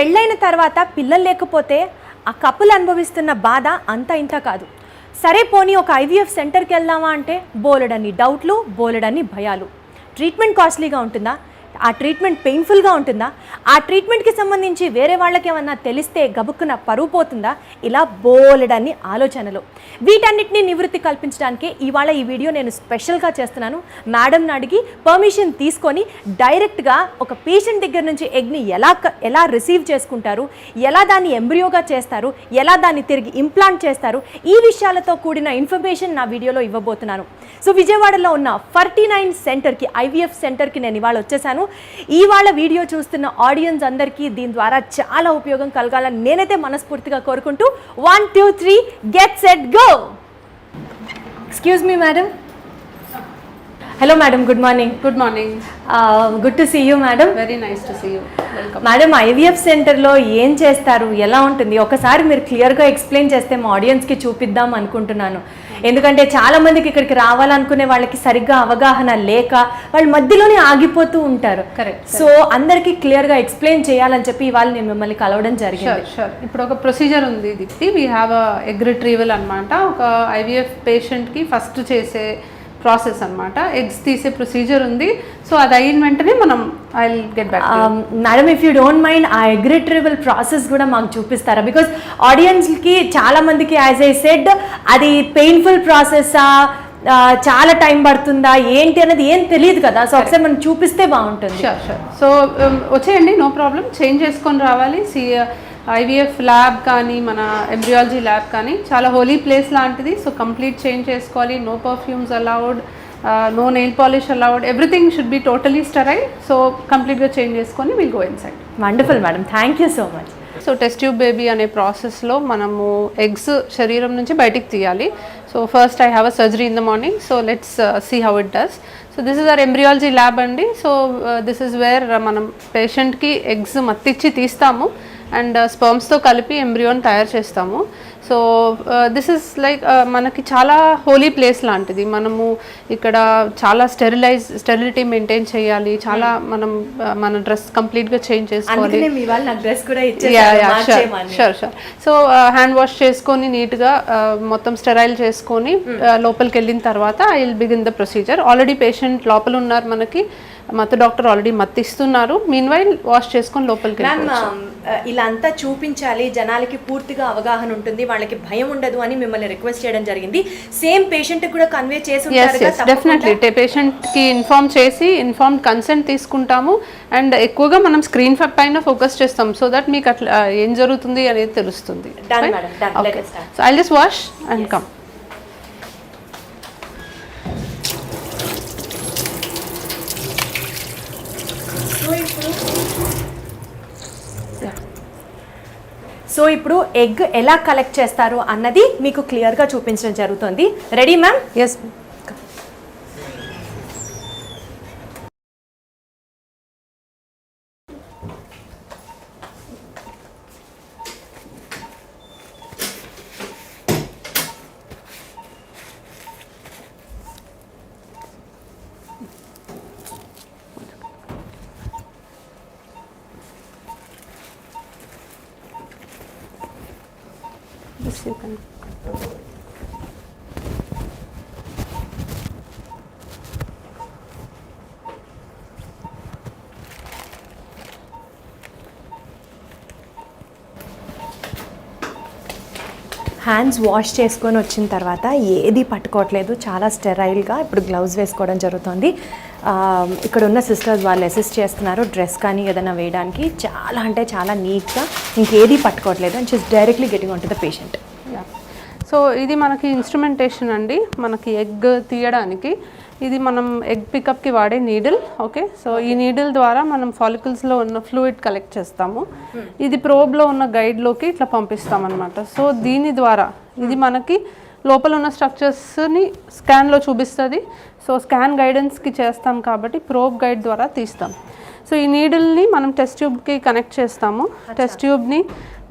పెళ్ళైన తర్వాత పిల్లలు లేకపోతే ఆ కపుల్ అనుభవిస్తున్న బాధ అంత ఇంత కాదు. సరే పోనీ ఒక ఐవీఎఫ్ సెంటర్కి వెళ్దామా అంటే బోలెడన్ని డౌట్లు, బోలెడన్ని భయాలు. ట్రీట్మెంట్ కాస్ట్లీగా ఉంటుందా, ఆ ట్రీట్మెంట్ పెయిన్ఫుల్గా ఉంటుందా, ఆ ట్రీట్మెంట్కి సంబంధించి వేరే వాళ్ళకి ఏమన్నా తెలిస్తే గబుక్కున పరువు పోతుందా, ఇలా బోలెడన్ని ఆలోచనలు. వీటన్నిటిని నివృత్తి కల్పించడానికే ఇవాళ ఈ వీడియో నేను స్పెషల్గా చేస్తున్నాను. మేడంని అడిగి పర్మిషన్ తీసుకొని డైరెక్ట్గా ఒక పేషెంట్ దగ్గర నుంచి ఎగ్ని ఎలా రిసీవ్ చేసుకుంటారు, ఎలా దాన్ని ఎంబ్రియోగా చేస్తారు, ఎలా దాన్ని తిరిగి ఇంప్లాంట్ చేస్తారు, ఈ విషయాలతో కూడిన ఇన్ఫర్మేషన్ నా వీడియోలో ఇవ్వబోతున్నాను. సో విజయవాడలో ఉన్న 49 సెంటర్కి, ఐవీఎఫ్ సెంటర్కి నేను ఇవాళ వచ్చేసాను. ఇవాళ వీడియో చూస్తున్న ఆడియన్స్ అందరికీ దీని ద్వారా చాలా ఉపయోగం కలగాలని నేనైతే మనస్ఫూర్తిగా కోరుకుంటూ 1 2 3 get set go. Excuse me madam. Hello madam, good morning. Good morning. Good to see you madam. Very nice to see you. Welcome. Madam, IVF సెంటర్లో ఏం చేస్తారు, ఎలా ఉంటుంది, ఒకసారి మీరు క్లియర్గా ఎక్స్ప్లెయిన్ చేస్తే మా ఆడియన్స్కి చూపిద్దాం అనుకుంటున్నాను. ఎందుకంటే చాలా మందికి ఇక్కడికి రావాలనుకునే వాళ్ళకి సరిగ్గా అవగాహన లేక వాళ్ళు మధ్యలోనే ఆగిపోతూ ఉంటారు. కరెక్ట్. సో అందరికీ క్లియర్గా ఎక్స్ప్లెయిన్ చేయాలని చెప్పి ఇవాళ నేను మిమ్మల్ని కలవడం జరిగింది. షూర్. ఇప్పుడు ఒక ప్రొసీజర్ ఉంది Deepti. We have egg retrieval అనమాట. ఒక ఐవీఎఫ్ పేషెంట్కి ఫస్ట్ చేసే ప్రాసెస్ అనమాట. ఎగ్స్ తీసే ప్రొసీజర్ ఉంది. సో అది అయిన వెంటనే మనం I will get back. Madam, if you don't mind ఆ ఎగ్ రిట్రీవల్ ప్రాసెస్ కూడా మాకు చూపిస్తారా? బికాస్ ఆడియన్స్కి చాలా మందికి, యాజ్ ఐ సెడ్, అది పెయిన్ఫుల్ ప్రాసెస్సా, చాలా టైం పడుతుందా, ఏంటి అనేది ఏం తెలియదు కదా. సో ఒకసారి మనం చూపిస్తే బాగుంటుంది. షూర్. సో వచ్చేయండి, నో ప్రాబ్లం. చేంజ్ చేసుకొని రావాలి. ఐవీఎఫ్ ల్యాబ్ కానీ మన ఎంబ్రియాలజీ ల్యాబ్ కానీ చాలా హోలీ ప్లేస్ లాంటిది. సో కంప్లీట్ చేంజ్ చేసుకోవాలి. No perfumes allowed, no nail polish allowed, everything should be totally sterile. So కంప్లీట్గా చేంజ్ చేసుకొని will go inside. Wonderful madam, thank you so much. So test tube baby అనే ప్రాసెస్లో మనము eggs శరీరం నుంచి బయటికి తీయాలి. So first I have a surgery in the morning. So let's see how it does. So this is our embryology lab అండి. So this is where మనం పేషెంట్కి ఎగ్స్ మత్తిచ్చి తీస్తాము అండ్ స్పర్మ్స్తో కలిపి ఎంబ్రియోని తయారు చేస్తాము. సో దిస్ ఇస్ లైక్ మనకి చాలా holy place లాంటిది. మనము ఇక్కడ చాలా స్టెరిలిటీ మెయింటైన్ చేయాలి. చాలా మనం మన డ్రెస్ కంప్లీట్గా చేంజ్ చేసుకోవాలి. షూర్. సో హ్యాండ్ వాష్ చేసుకొని నీట్గా మొత్తం స్టెరైల్ చేసుకొని లోపలికి వెళ్ళిన తర్వాత I will begin the procedure. Already patient లోపల ఉన్నారు, మనకి మత్తు డాక్టర్ ఆల్రెడీ మత్తిస్తున్నారు. మీన్ వైల్ వాష్ చేసుకొని లోపలికి. ఇలా అంతా చూపించాలి, జనాలకి పూర్తిగా అవగాహన ఉంటుంది, వాళ్ళకి భయం ఉండదు అని మిమ్మల్ని రిక్వెస్ట్ చేయడం జరిగింది. సేమ్ పేషెంట్ కూడా కన్వే చేసి డెఫినెట్లీ పేషెంట్కి ఇన్ఫార్మ్డ్ కన్సెంట్ తీసుకుంటాము. అండ్ ఎక్కువగా మనం స్క్రీన్ పైన ఫోకస్ చేస్తాం. సో దట్ మీకు అట్లా ఏం జరుగుతుంది అనేది తెలుస్తుంది. So I just wash and come. So ఇప్పుడు ఎగ్ ఎలా కలెక్ట్ చేస్తారు అన్నది మీకు క్లియర్గా చూపించడం జరుగుతుంది. Ready ma'am? Yes. You can. Hands wash చేసుకొని వచ్చిన తర్వాత ఏది పట్టుకోవట్లేదు, చాలా స్టెరైల్గా ఇప్పుడు గ్లౌజ్ వేసుకోవడం జరుగుతుంది. ఇక్కడ ఉన్న సిస్టర్స్ వాళ్ళు అసిస్ట్ చేస్తున్నారు డ్రెస్ కానీ ఏదైనా వేయడానికి. చాలా అంటే చాలా నీట్గా, ఇంకేది పట్టుకోవట్లేదు and just directly getting on to the patient. So ఇది మనకి ఇన్స్ట్రుమెంటేషన్ అండి. మనకి ఎగ్ తీయడానికి ఇది మనం ఎగ్ పికప్కి వాడే నీడిల్. ఓకే, సో ఈ నీడిల్ ద్వారా మనం ఫాలికల్స్లో ఉన్న ఫ్లూయిడ్ కలెక్ట్ చేస్తాము. ఇది ప్రోబ్లో ఉన్న గైడ్లోకి ఇట్లా పంపిస్తాం అనమాట. సో దీని ద్వారా ఇది మనకి లోపల ఉన్న స్ట్రక్చర్స్ని స్కాన్లో చూపిస్తుంది. సో స్కాన్ గైడెన్స్కి చేస్తాం కాబట్టి ప్రోబ్ గైడ్ ద్వారా తీస్తాం. సో ఈ నీడిల్ని మనం టెస్ట్ ట్యూబ్కి కనెక్ట్ చేస్తాము. టెస్ట్ ట్యూబ్ని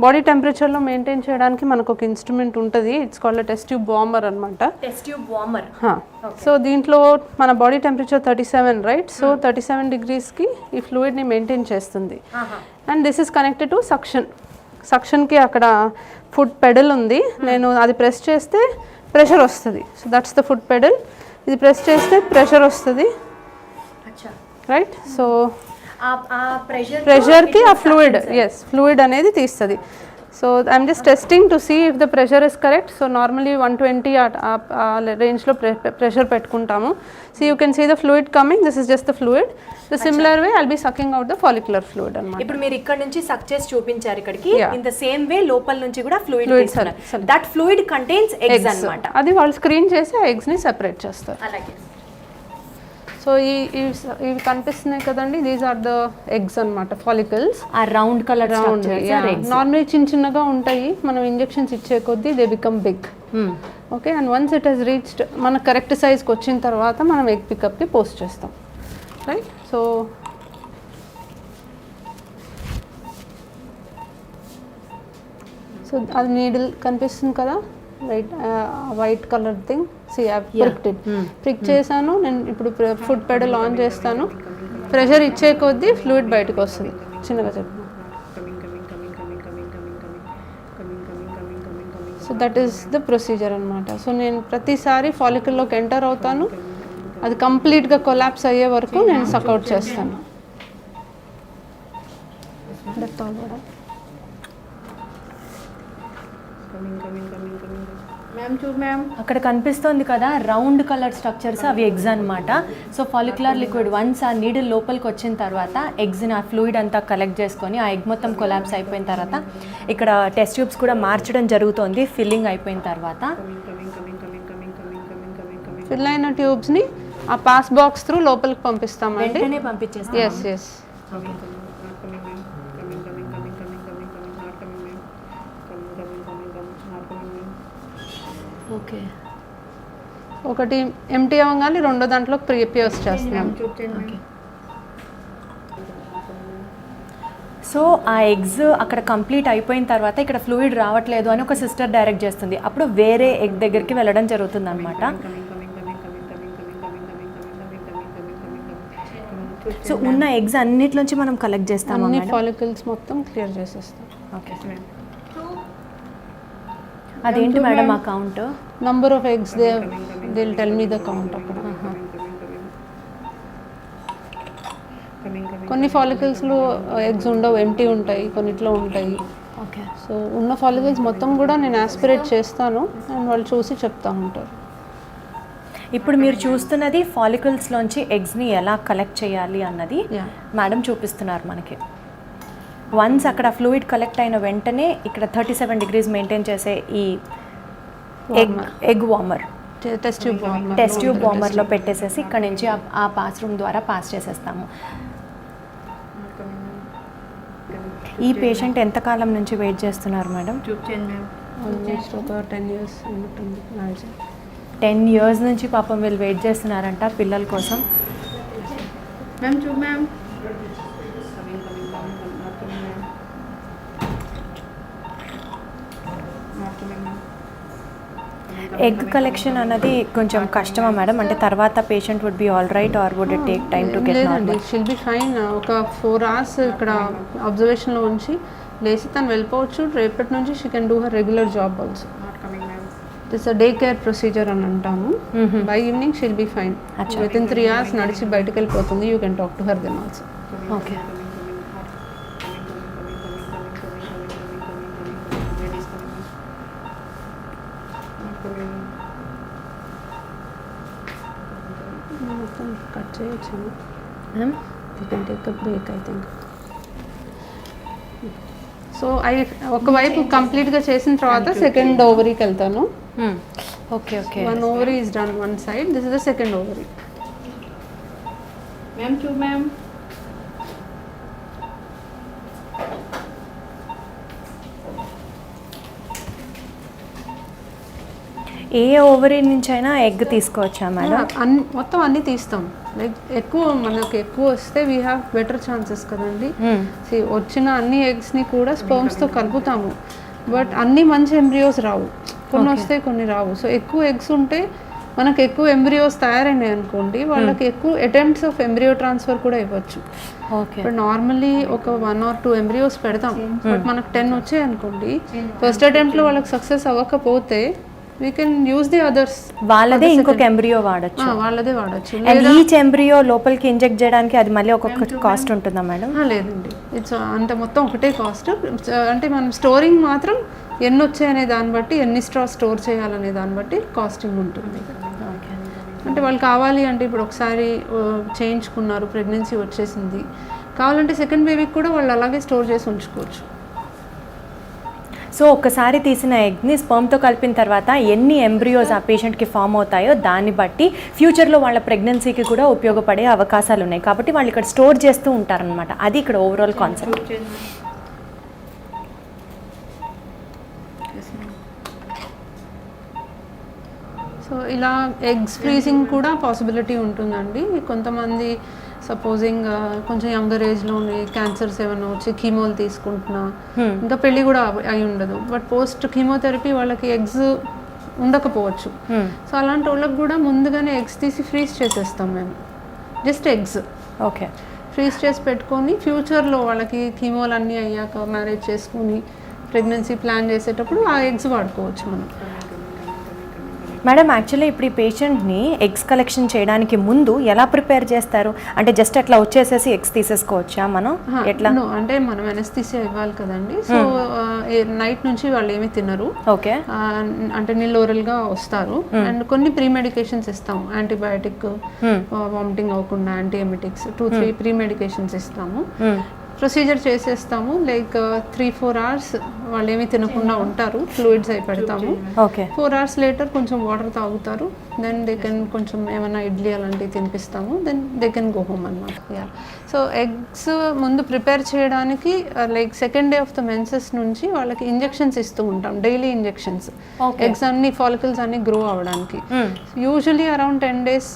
బాడీ టెంపరేచర్లో మెయింటైన్ చేయడానికి మనకు ఒక ఇన్స్ట్రుమెంట్ ఉంటుంది, it's called test tube warmer అనమాట. Test tube warmer. సో దీంట్లో మన బాడీ టెంపరేచర్ 37 రైట్, సో 37 డిగ్రీస్కి ఈ ఫ్లూయిడ్ని మెయింటైన్ చేస్తుంది. And this is connected to సక్షన్కి అక్కడ ఫుట్ పెడల్ ఉంది, నేను అది ప్రెస్ చేస్తే ప్రెషర్ వస్తుంది. So that's the foot pedal, ఇది ప్రెస్ చేస్తే ప్రెషర్ వస్తుంది రైట్. సో ప్రెషర్కి ఆ ఫ్లూయిడ్ అనేది తీస్తుంది. So I'm just testing to see if the pressure is correct. So normally 120 రేంజ్లో ప్రెషర్ పెట్టుకుంటాము. So you can see the fluid coming, this is just the fluid. The similar way I'll be sucking out the follicular fluid అనమాట. ఇప్పుడు మీరు ఇక్కడ నుంచి సక్ చేసి చూపించారు ఇక్కడికి, ఇన్ ద సేమ్ వే లోపల నుంచి కూడా ఫ్లూయిడ్ తీస్తున్నారు. దట్ ఫ్లూయిడ్ కంటైన్స్ ఎగ్స్ అన్నమాట. అది వాళ్ళు స్క్రీన్ చేసి ఆ ఎగ్స్ని సెపరేట్ చేస్తారు. అలాగే. సో ఇవి కనిపిస్తున్నాయి కదండి, దీస్ ఆర్ ద ఎగ్స్ అనమాట, ఫాలికల్స్. ఆ రౌండ్ కలర్ నార్మల్లీ చిన్నగా ఉంటాయి, మనం ఇంజెక్షన్స్ ఇచ్చే కొద్దీ they become big. Okay, and once it has reached మన కరెక్ట్ సైజ్కి వచ్చిన తర్వాత మనం ఎగ్ పికప్కి పోస్ట్ చేస్తాం రైట్. సో అది నీడిల్ కనిపిస్తుంది కదా right, white colour thing. See I pricked it, prick చేశాను. నేను ఇప్పుడు ఫుట్ పెడల్ ఆన్ చేస్తాను, ప్రెషర్ ఇచ్చే కొద్దీ ఫ్లూయిడ్ బయటకు వస్తుంది. చిన్నగా చెప్పు. So that is the procedure అనమాట. సో నేను ప్రతిసారి ఫాలికల్లోకి ఎంటర్ అవుతాను, అది కంప్లీట్గా కొలాప్స్ అయ్యే వరకు నేను సక్అవుట్ చేస్తాను. అక్కడ కనిపిస్తుంది కదా రౌండ్ కలర్ స్ట్రక్చర్స్, అవి ఎగ్స్ అనమాట. సో ఫాలిక్యులర్ లిక్విడ్ వన్స్ ఆ నీడిల్ లోపలికి వచ్చిన తర్వాత ఎగ్స్ని ఆ ఫ్లూయిడ్ అంతా కలెక్ట్ చేసుకొని ఆ ఎగ్ మొత్తం కొలాప్స్ అయిపోయిన తర్వాత ఇక్కడ టెస్ట్ ట్యూబ్స్ కూడా మార్చడం జరుగుతుంది ఫిల్లింగ్ అయిపోయిన తర్వాత. ఫిల్ అయిన ట్యూబ్స్ని ఆ పాస్ బాక్స్ త్రూ లోపలికి పంపిస్తామండి. పంపించేస్తాం. Yes yes. ఓకే, ఒకటి ఎంటీ అవ్వగానే రెండో దాంట్లో ప్రిపేర్స్ చేస్తున్నాం. సో ఆ ఎగ్స్ అక్కడ కంప్లీట్ అయిపోయిన తర్వాత ఇక్కడ ఫ్లూయిడ్ రావట్లేదు అని ఒక సిస్టర్ డైరెక్ట్ చేస్తుంది, అప్పుడు వేరే ఎగ్ దగ్గరికి వెళ్ళడం జరుగుతుంది అనమాట. సో ఉన్న ఎగ్స్ అన్నిట్లోంచి మనం కలెక్ట్ చేస్తాం, అన్ని ఫాలికల్స్ మొత్తం క్లియర్ చేసేస్తాం. ఓకే, అదేంటి మేడం ఆ count? Number of eggs they will tell me the count. అక్కడ కొన్ని ఫాలికల్స్లో ఎగ్స్ ఉండవు, ఎంటీ ఉంటాయి, కొన్నిట్లో ఉంటాయి. ఓకే, సో ఉన్న ఫాలికల్స్ మొత్తం కూడా నేను ఆస్పిరేట్ చేస్తాను అండ్ వాళ్ళు చూసి చెప్తా ఉంటారు. ఇప్పుడు మీరు చూస్తున్నది ఫాలికల్స్లోంచి ఎగ్స్ని ఎలా కలెక్ట్ చేయాలి అన్నది మేడం చూపిస్తున్నారు మనకి. వన్స్ అక్కడ ఫ్లూయిడ్ కలెక్ట్ అయిన వెంటనే ఇక్కడ 37 డిగ్రీస్ మెయింటైన్ చేసే ఈ ఎగ్ వార్మర్ టెస్ట్ ట్యూబ్ వార్మర్లో పెట్టేసేసి ఇక్కడ నుంచి ఆ పాస్ రూమ్ ద్వారా పాస్ చేసేస్తాము. ఈ పేషెంట్ ఎంతకాలం నుంచి వెయిట్ చేస్తున్నారు మేడం? 10 years నుంచి పాపం వీళ్ళు వెయిట్ చేస్తున్నారంట పిల్లల కోసం. ఎగ్ కలెక్షన్ అన్నది కొంచెం కష్టమా మేడం? అంటే తర్వాత patient would be all right or would it take time to get normal? She'll be fine. ఒక 4 hours ఇక్కడ అబ్జర్వేషన్లో ఉంచి లేసి తను వెళ్ళిపోవచ్చు. రేపటి నుంచి she can do her regular job also. It's a day care procedure అని అంటాము. By evening she'll be fine. Within 3 hours నడిచి బయటకు వెళ్ళిపోతుంది. You can talk to her then also. Okay, cut చేయొచ్చు. You can take a break I think. So ఒకవైపు కంప్లీట్గా చేసిన తర్వాత సెకండ్ ఓవరీకి వెళ్తాను. Okay okay, 1 ovary is done one side. This is the second ovary. Ma'am. A ovary నుంచి అయినా egg తీసుకోవచ్చా మేడం? మొత్తం అన్నీ తీస్తాం. లైక్ మనకు ఎక్కువ వస్తే వీ హ్యావ్ బెటర్ ఛాన్సెస్ కదండి. వచ్చిన అన్ని ఎగ్స్ని కూడా స్పర్మ్స్తో కలుపుతాము, బట్ అన్ని మంచి ఎంబ్రియోస్ రావు, కొన్ని వస్తాయి కొన్ని రావు. సో ఎక్కువ ఎగ్స్ ఉంటే మనకు ఎక్కువ ఎంబ్రియోస్ తయారైనాయి అనుకోండి, వాళ్ళకి ఎక్కువ అటెంప్ట్స్ ఆఫ్ ఎంబ్రియో ట్రాన్స్ఫర్ కూడా ఇవ్వచ్చు. ఇప్పుడు నార్మల్లీ ఒక 1 or 2 ఎంబ్రియోస్ పెడతాం, బట్ మనకు 10 వచ్చాయి అనుకోండి, ఫస్ట్ అటెంప్ట్లో వాళ్ళకి సక్సెస్ అవ్వకపోతే we can use the others. వాళ్ళదే ఇంకొక ఎంబ్రియో వాడచ్చు. వాళ్ళదే వాడచ్చు. అండ్ ఈచ్ ఎంబ్రియో లోపలికి ఇంజెక్ట్ చేయడానికి అది మళ్ళీ ఒక్కొక్క కాస్ట్ ఉంటుందా మేడం? లేదండి, ఇట్స్ అంటే మొత్తం ఒకటే కాస్ట్. అంటే మనం స్టోరింగ్ మాత్రం ఎన్ని వచ్చాయనే దాన్ని బట్టి, ఎన్ని స్టోర్ చేయాలనే దాన్ని బట్టి కాస్టింగ్ ఉంటుంది. అంటే వాళ్ళు కావాలి అంటే ఇప్పుడు ఒకసారి చేయించుకున్నారు, ప్రెగ్నెన్సీ వచ్చేసింది, కావాలంటే సెకండ్ బేబీకి కూడా వాళ్ళు అలాగే స్టోర్ చేసి ఉంచుకోవచ్చు. సో ఒక్కసారి తీసిన ఎగ్ని స్పర్మ్తో కలిపిన తర్వాత ఎన్ని ఎంబ్రియోస్ ఆ పేషెంట్కి ఫామ్ అవుతాయో దాన్ని బట్టి ఫ్యూచర్లో వాళ్ళ ప్రెగ్నెన్సీకి కూడా ఉపయోగపడే అవకాశాలు ఉన్నాయి. కాబట్టి వాళ్ళు ఇక్కడ స్టోర్ చేస్తూ ఉంటారనమాట. అది ఇక్కడ ఓవరాల్ కాన్సెప్ట్. సో ఇలా ఎగ్స్ ఫ్రీజింగ్ కూడా పాసిబిలిటీ ఉంటుందండి. కొంతమంది సపోజింగ్ కొంచెం యంగర్ ఏజ్లోనే క్యాన్సర్స్ ఏమైనా వచ్చి కీమోలు తీసుకుంటున్నా, ఇంకా పెళ్ళి కూడా అయి ఉండదు, బట్ పోస్ట్ కీమోథెరపీ వాళ్ళకి ఎగ్స్ ఉండకపోవచ్చు. సో అలాంటి వాళ్ళకి కూడా ముందుగానే ఎగ్స్ తీసి ఫ్రీజ్ చేసేస్తాం మేము, జస్ట్ ఎగ్స్. ఓకే, ఫ్రీజ్ చేసి పెట్టుకొని ఫ్యూచర్లో వాళ్ళకి కీమోలు అన్నీ అయ్యాక మ్యారేజ్ చేసుకొని ప్రెగ్నెన్సీ ప్లాన్ చేసేటప్పుడు ఆ ఎగ్స్ వాడుకోవచ్చు మనం. మేడం యాక్చువల్లీ ఇప్పుడు ఈ పేషెంట్ని ఎగ్స్ కలెక్షన్ చేయడానికి ముందు ఎలా ప్రిపేర్ చేస్తారు? అంటే జస్ట్ అట్లా వచ్చేసేసి ఎగ్స్ తీసేసుకోవచ్చా మనం? ఎట్లా అంటే మనం ఎనస్థీసియా ఇవ్వాలి కదండి. సో నైట్ నుంచి వాళ్ళు ఏమి తినరు. ఓకే, అంటే నిల్లోరల్గా వస్తారు. అండ్ కొన్ని ప్రీ మెడికేషన్స్ ఇస్తాము, యాంటీబయాటిక్, వామిటింగ్ అవ్వకుండా యాంటీఎమిటిక్స్ 2-3 ప్రీ మెడికేషన్స్ ఇస్తాము. ప్రొసీజర్ చేసేస్తాము. లైక్ 3-4 hours వాళ్ళు ఏమీ తినకుండా ఉంటారు, ఫ్లూయిడ్స్ అయి పెడతాము. 4 hours లేటర్ కొంచెం వాటర్ తాగుతారు. దెన్ దే కెన్ కొంచెం ఏమైనా ఇడ్లీ అలాంటివి తినిపిస్తాము. Then they can go home అనమాట. సో ఎగ్స్ ముందు ప్రిపేర్ చేయడానికి like second day of the menses నుంచి వాళ్ళకి ఇంజెక్షన్స్ ఇస్తూ ఉంటాం, డైలీ ఇంజెక్షన్స్. ఎగ్స్ అన్ని ఫాలికల్స్ అన్ని గ్రో అవ్వడానికి యూజువలీ అరౌండ్ 10 days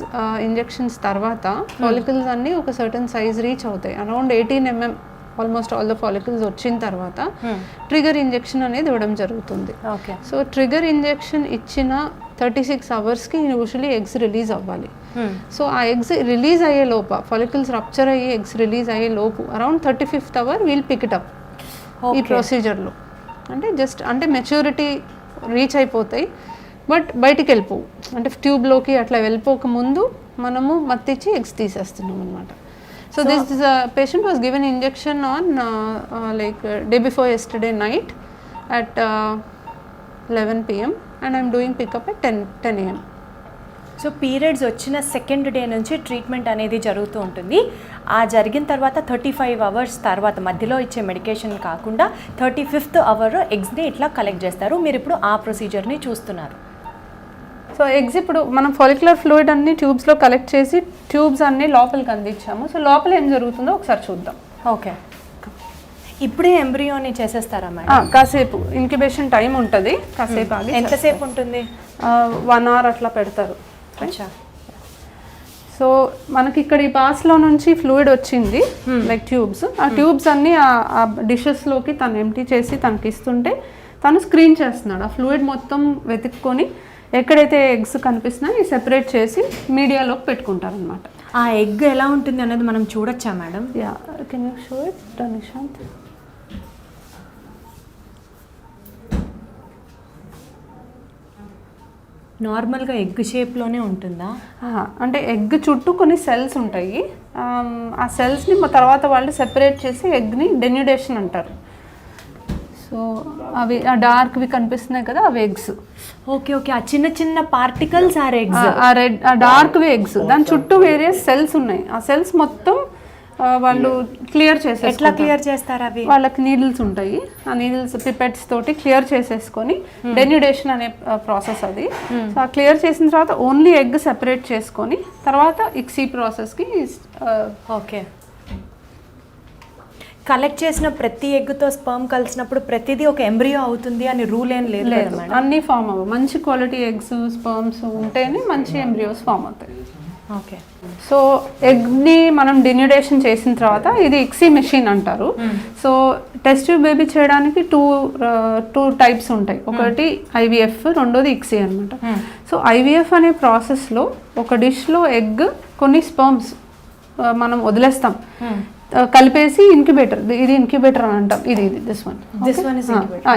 ఇంజెక్షన్స్ తర్వాత ఫాలికల్స్ అన్ని ఒక సర్టన్ సైజ్ రీచ్ అవుతాయి. Around 18 mm almost all the follicles వచ్చిన తర్వాత ట్రిగర్ ఇంజెక్షన్ అనేది ఇవ్వడం జరుగుతుంది. సో ట్రిగర్ ఇంజెక్షన్ ఇచ్చిన 36 hours-కి యూజువలీ ఎగ్స్ రిలీజ్ అవ్వాలి. సో ఆ ఎగ్స్ రిలీజ్ అయ్యే లోపు, ఫాలికల్స్ రప్చర్ అయ్యి ఎగ్స్ రిలీజ్ అయ్యే లోపు around 35th hour we'll pick it up ఈ ప్రొసీజర్లో. అంటే జస్ట్ అంటే మెచ్యూరిటీ రీచ్ అయిపోతాయి, బట్ బయటికి వెళ్ళిపోవు. అంటే ట్యూబ్లోకి అట్లా వెళ్ళిపోక ముందు మనము మత్తిచ్చి ఎగ్స్ తీసేస్తున్నాం అనమాట. So this patient was given injection on day before yesterday night at 11 PM and I'm doing pickup at 10 AM. So periods వచ్చిన సెకండ్ డే నుంచి ట్రీట్మెంట్ అనేది జరుగుతూ ఉంటుంది. ఆ జరిగిన తర్వాత 35 hours తర్వాత మధ్యలో ఇచ్చే మెడికేషన్ కాకుండా 35th hour ఎగ్స్ని ఇట్లా కలెక్ట్ చేస్తారు. మీరు ఇప్పుడు ఆ ప్రొసీజర్ని చూస్తున్నారు. సో ఎగ్స్ ఇప్పుడు మనం ఫాలిక్యులర్ ఫ్లూయిడ్ అన్ని ట్యూబ్స్లో కలెక్ట్ చేసి ట్యూబ్స్ అన్ని లోపలికి అందించాము. సో లోపల ఏం జరుగుతుందో ఒకసారి చూద్దాం. ఓకే, ఇప్పుడే ఎంబ్రియోని చేసేస్తారా మేడం? కాసేపు ఇంక్యుబేషన్ టైం ఉంటుంది, కాసేపు ఆగి. ఎంతసేపు ఉంటుంది? 1 hour అట్లా పెడతారు. సో మనకి ఇక్కడ ఈ పాస్లో నుంచి ఫ్లూయిడ్ వచ్చింది, లైక్ ట్యూబ్స్. ఆ ట్యూబ్స్ అన్ని ఆ డిషెస్లోకి తను ఎంటీ చేసి తనకి ఇస్తుంటే తను స్క్రీన్ చేస్తున్నాడు. ఆ ఫ్లూయిడ్ మొత్తం వెతుక్కొని ఎక్కడైతే ఎగ్స్ కనిపిస్తున్నాయో సెపరేట్ చేసి మీడియాలోకి పెట్టుకుంటారు అనమాట. ఆ ఎగ్ ఎలా ఉంటుంది అనేది మనం చూడొచ్చా madam? Yeah, can you show it Nishant? నార్మల్గా ఎగ్ షేప్లోనే ఉంటుందా? అంటే ఎగ్ చుట్టూ కొన్ని సెల్స్ ఉంటాయి. ఆ సెల్స్ని తర్వాత వాళ్ళు సెపరేట్ చేసి ఎగ్ని డెన్యుడేషన్ అంటారు. సో అవి ఆ డార్క్వి కనిపిస్తున్నాయి కదా, అవి ఎగ్స్. ఓకే ఓకే, ఆ చిన్న చిన్న పార్టికల్స్ ఆర్ ఎగ్స్. ఆ రెడ్ ఆ డార్క్వి ఎగ్స్. దాని చుట్టూ వేరే సెల్స్ ఉన్నాయి. ఆ సెల్స్ మొత్తం వాళ్ళు క్లియర్ చేసేస్తారు. ఎట్లా క్లియర్ చేస్తారు అవి? వాళ్ళకి నీడిల్స్ ఉంటాయి. ఆ నీడిల్స్ పిపెట్స్ తోటి క్లియర్ చేసేసుకొని డెన్యుడేషన్ అనే ప్రాసెస్ అది. సో ఆ క్లియర్ చేసిన తర్వాత ఓన్లీ ఎగ్ సెపరేట్ చేసుకొని తర్వాత ఇక్సీ ప్రాసెస్కి. ఓకే, కలెక్ట్ చేసిన ప్రతి ఎగ్తో స్పర్మ్ కలిసినప్పుడు ప్రతిదీ ఒక ఎంబ్రియో అవుతుంది అని రూల్ ఏం లేదు కదా మేడం? అన్నీ ఫామ్ అవ్వవు. మంచి క్వాలిటీ ఎగ్స్ స్పర్మ్స్ ఉంటేనే మంచి ఎంబ్రియోస్ ఫామ్ అవుతాయి. ఓకే. సో ఎగ్ని మనం డిన్యూడేషన్ చేసిన తర్వాత ఇది ఇక్సీ మెషిన్ అంటారు. సో టెస్ట్ ట్యూబ్ బేబీ చేయడానికి టూ టైప్స్ ఉంటాయి. ఒకటి ఐవీఎఫ్, రెండోది ఇక్సీ అనమాట. సో ఐవీఎఫ్ అనే ప్రాసెస్లో ఒక డిష్లో ఎగ్ కొన్ని స్పర్మ్స్ మనం వదిలేస్తాం, కలిపేసి ఇంక్యుబేటర్, ఇది ఇంక్యుబేటర్ అని అంటాం. ఇది దిస్ వన్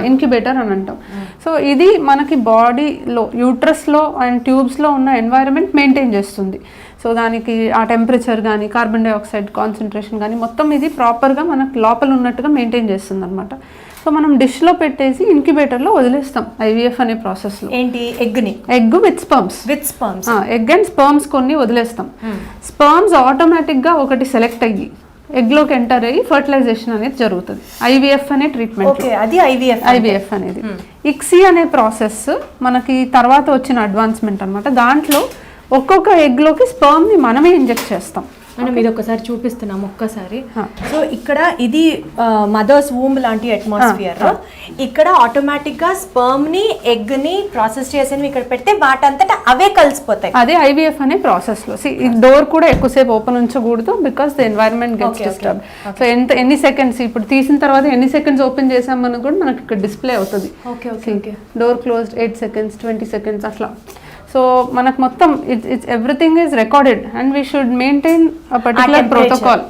ఇంక్యుబేటర్ అని అంటాం. సో ఇది మనకి బాడీలో యూట్రస్లో అండ్ ట్యూబ్స్లో ఉన్న ఎన్వైరన్మెంట్ మెయింటైన్ చేస్తుంది. సో దానికి ఆ టెంపరేచర్ కానీ కార్బన్ డైఆక్సైడ్ కాన్సన్ట్రేషన్ కానీ మొత్తం ఇది ప్రాపర్గా మనకు లోపల ఉన్నట్టుగా మెయింటైన్ చేస్తుంది అనమాట. సో మనం డిష్లో పెట్టేసి ఇంక్యుబేటర్లో వదిలేస్తాం ఐవీఎఫ్ అనే ప్రాసెస్లో. ఏంటి? ఎగ్ని? Egg with sperms. Egg and sperms కొన్ని వదిలేస్తాం. స్పర్మ్స్ ఆటోమేటిక్గా ఒకటి సెలెక్ట్ అయ్యి ఎగ్లోకి ఎంటర్ అయ్యి ఫర్టిలైజేషన్ అనేది జరుగుతుంది. ఐవీఎఫ్ అనే ట్రీట్మెంట్. అది ఐవీఎఫ్ అనేది. ఇక్సీ అనే ప్రాసెస్ మనకి తర్వాత వచ్చిన అడ్వాన్స్మెంట్ అనమాట. దాంట్లో ఒక్కొక్క ఎగ్లోకి స్పర్మ్ని మనమే ఇంజెక్ట్ చేస్తాం. మనం ఇది ఒకసారి చూపిస్తున్నాం ఒక్కసారి. సో ఇక్కడ ఇది మదర్స్ వూమ్ లాంటి అట్మాస్ఫియర్. ఇక్కడ ఆటోమేటిక్గా స్పర్మ్ని ఎగ్ని ప్రాసెస్ చేసి ఇక్కడ పెడితే వాటంతటా అవే కలిసిపోతాయి. అదే ఐవీఎఫ్ అనే ప్రాసెస్లో. ఈ డోర్ కూడా ఎక్కువసేపు ఓపెన్ ఉంచకూడదు, because the environment gets disturb. So ఎన్ని సెకండ్స్ ఇప్పుడు తీసిన తర్వాత ఎన్ని సెకండ్స్ ఓపెన్ చేసామని కూడా మనకి ఇక్కడ డిస్ప్లే అవుతుంది. డోర్ క్లోజ్డ్ 8 seconds 20 seconds అట్లా. సో మనకు మొత్తం it's everything is recorded and we should maintain a particular protocol.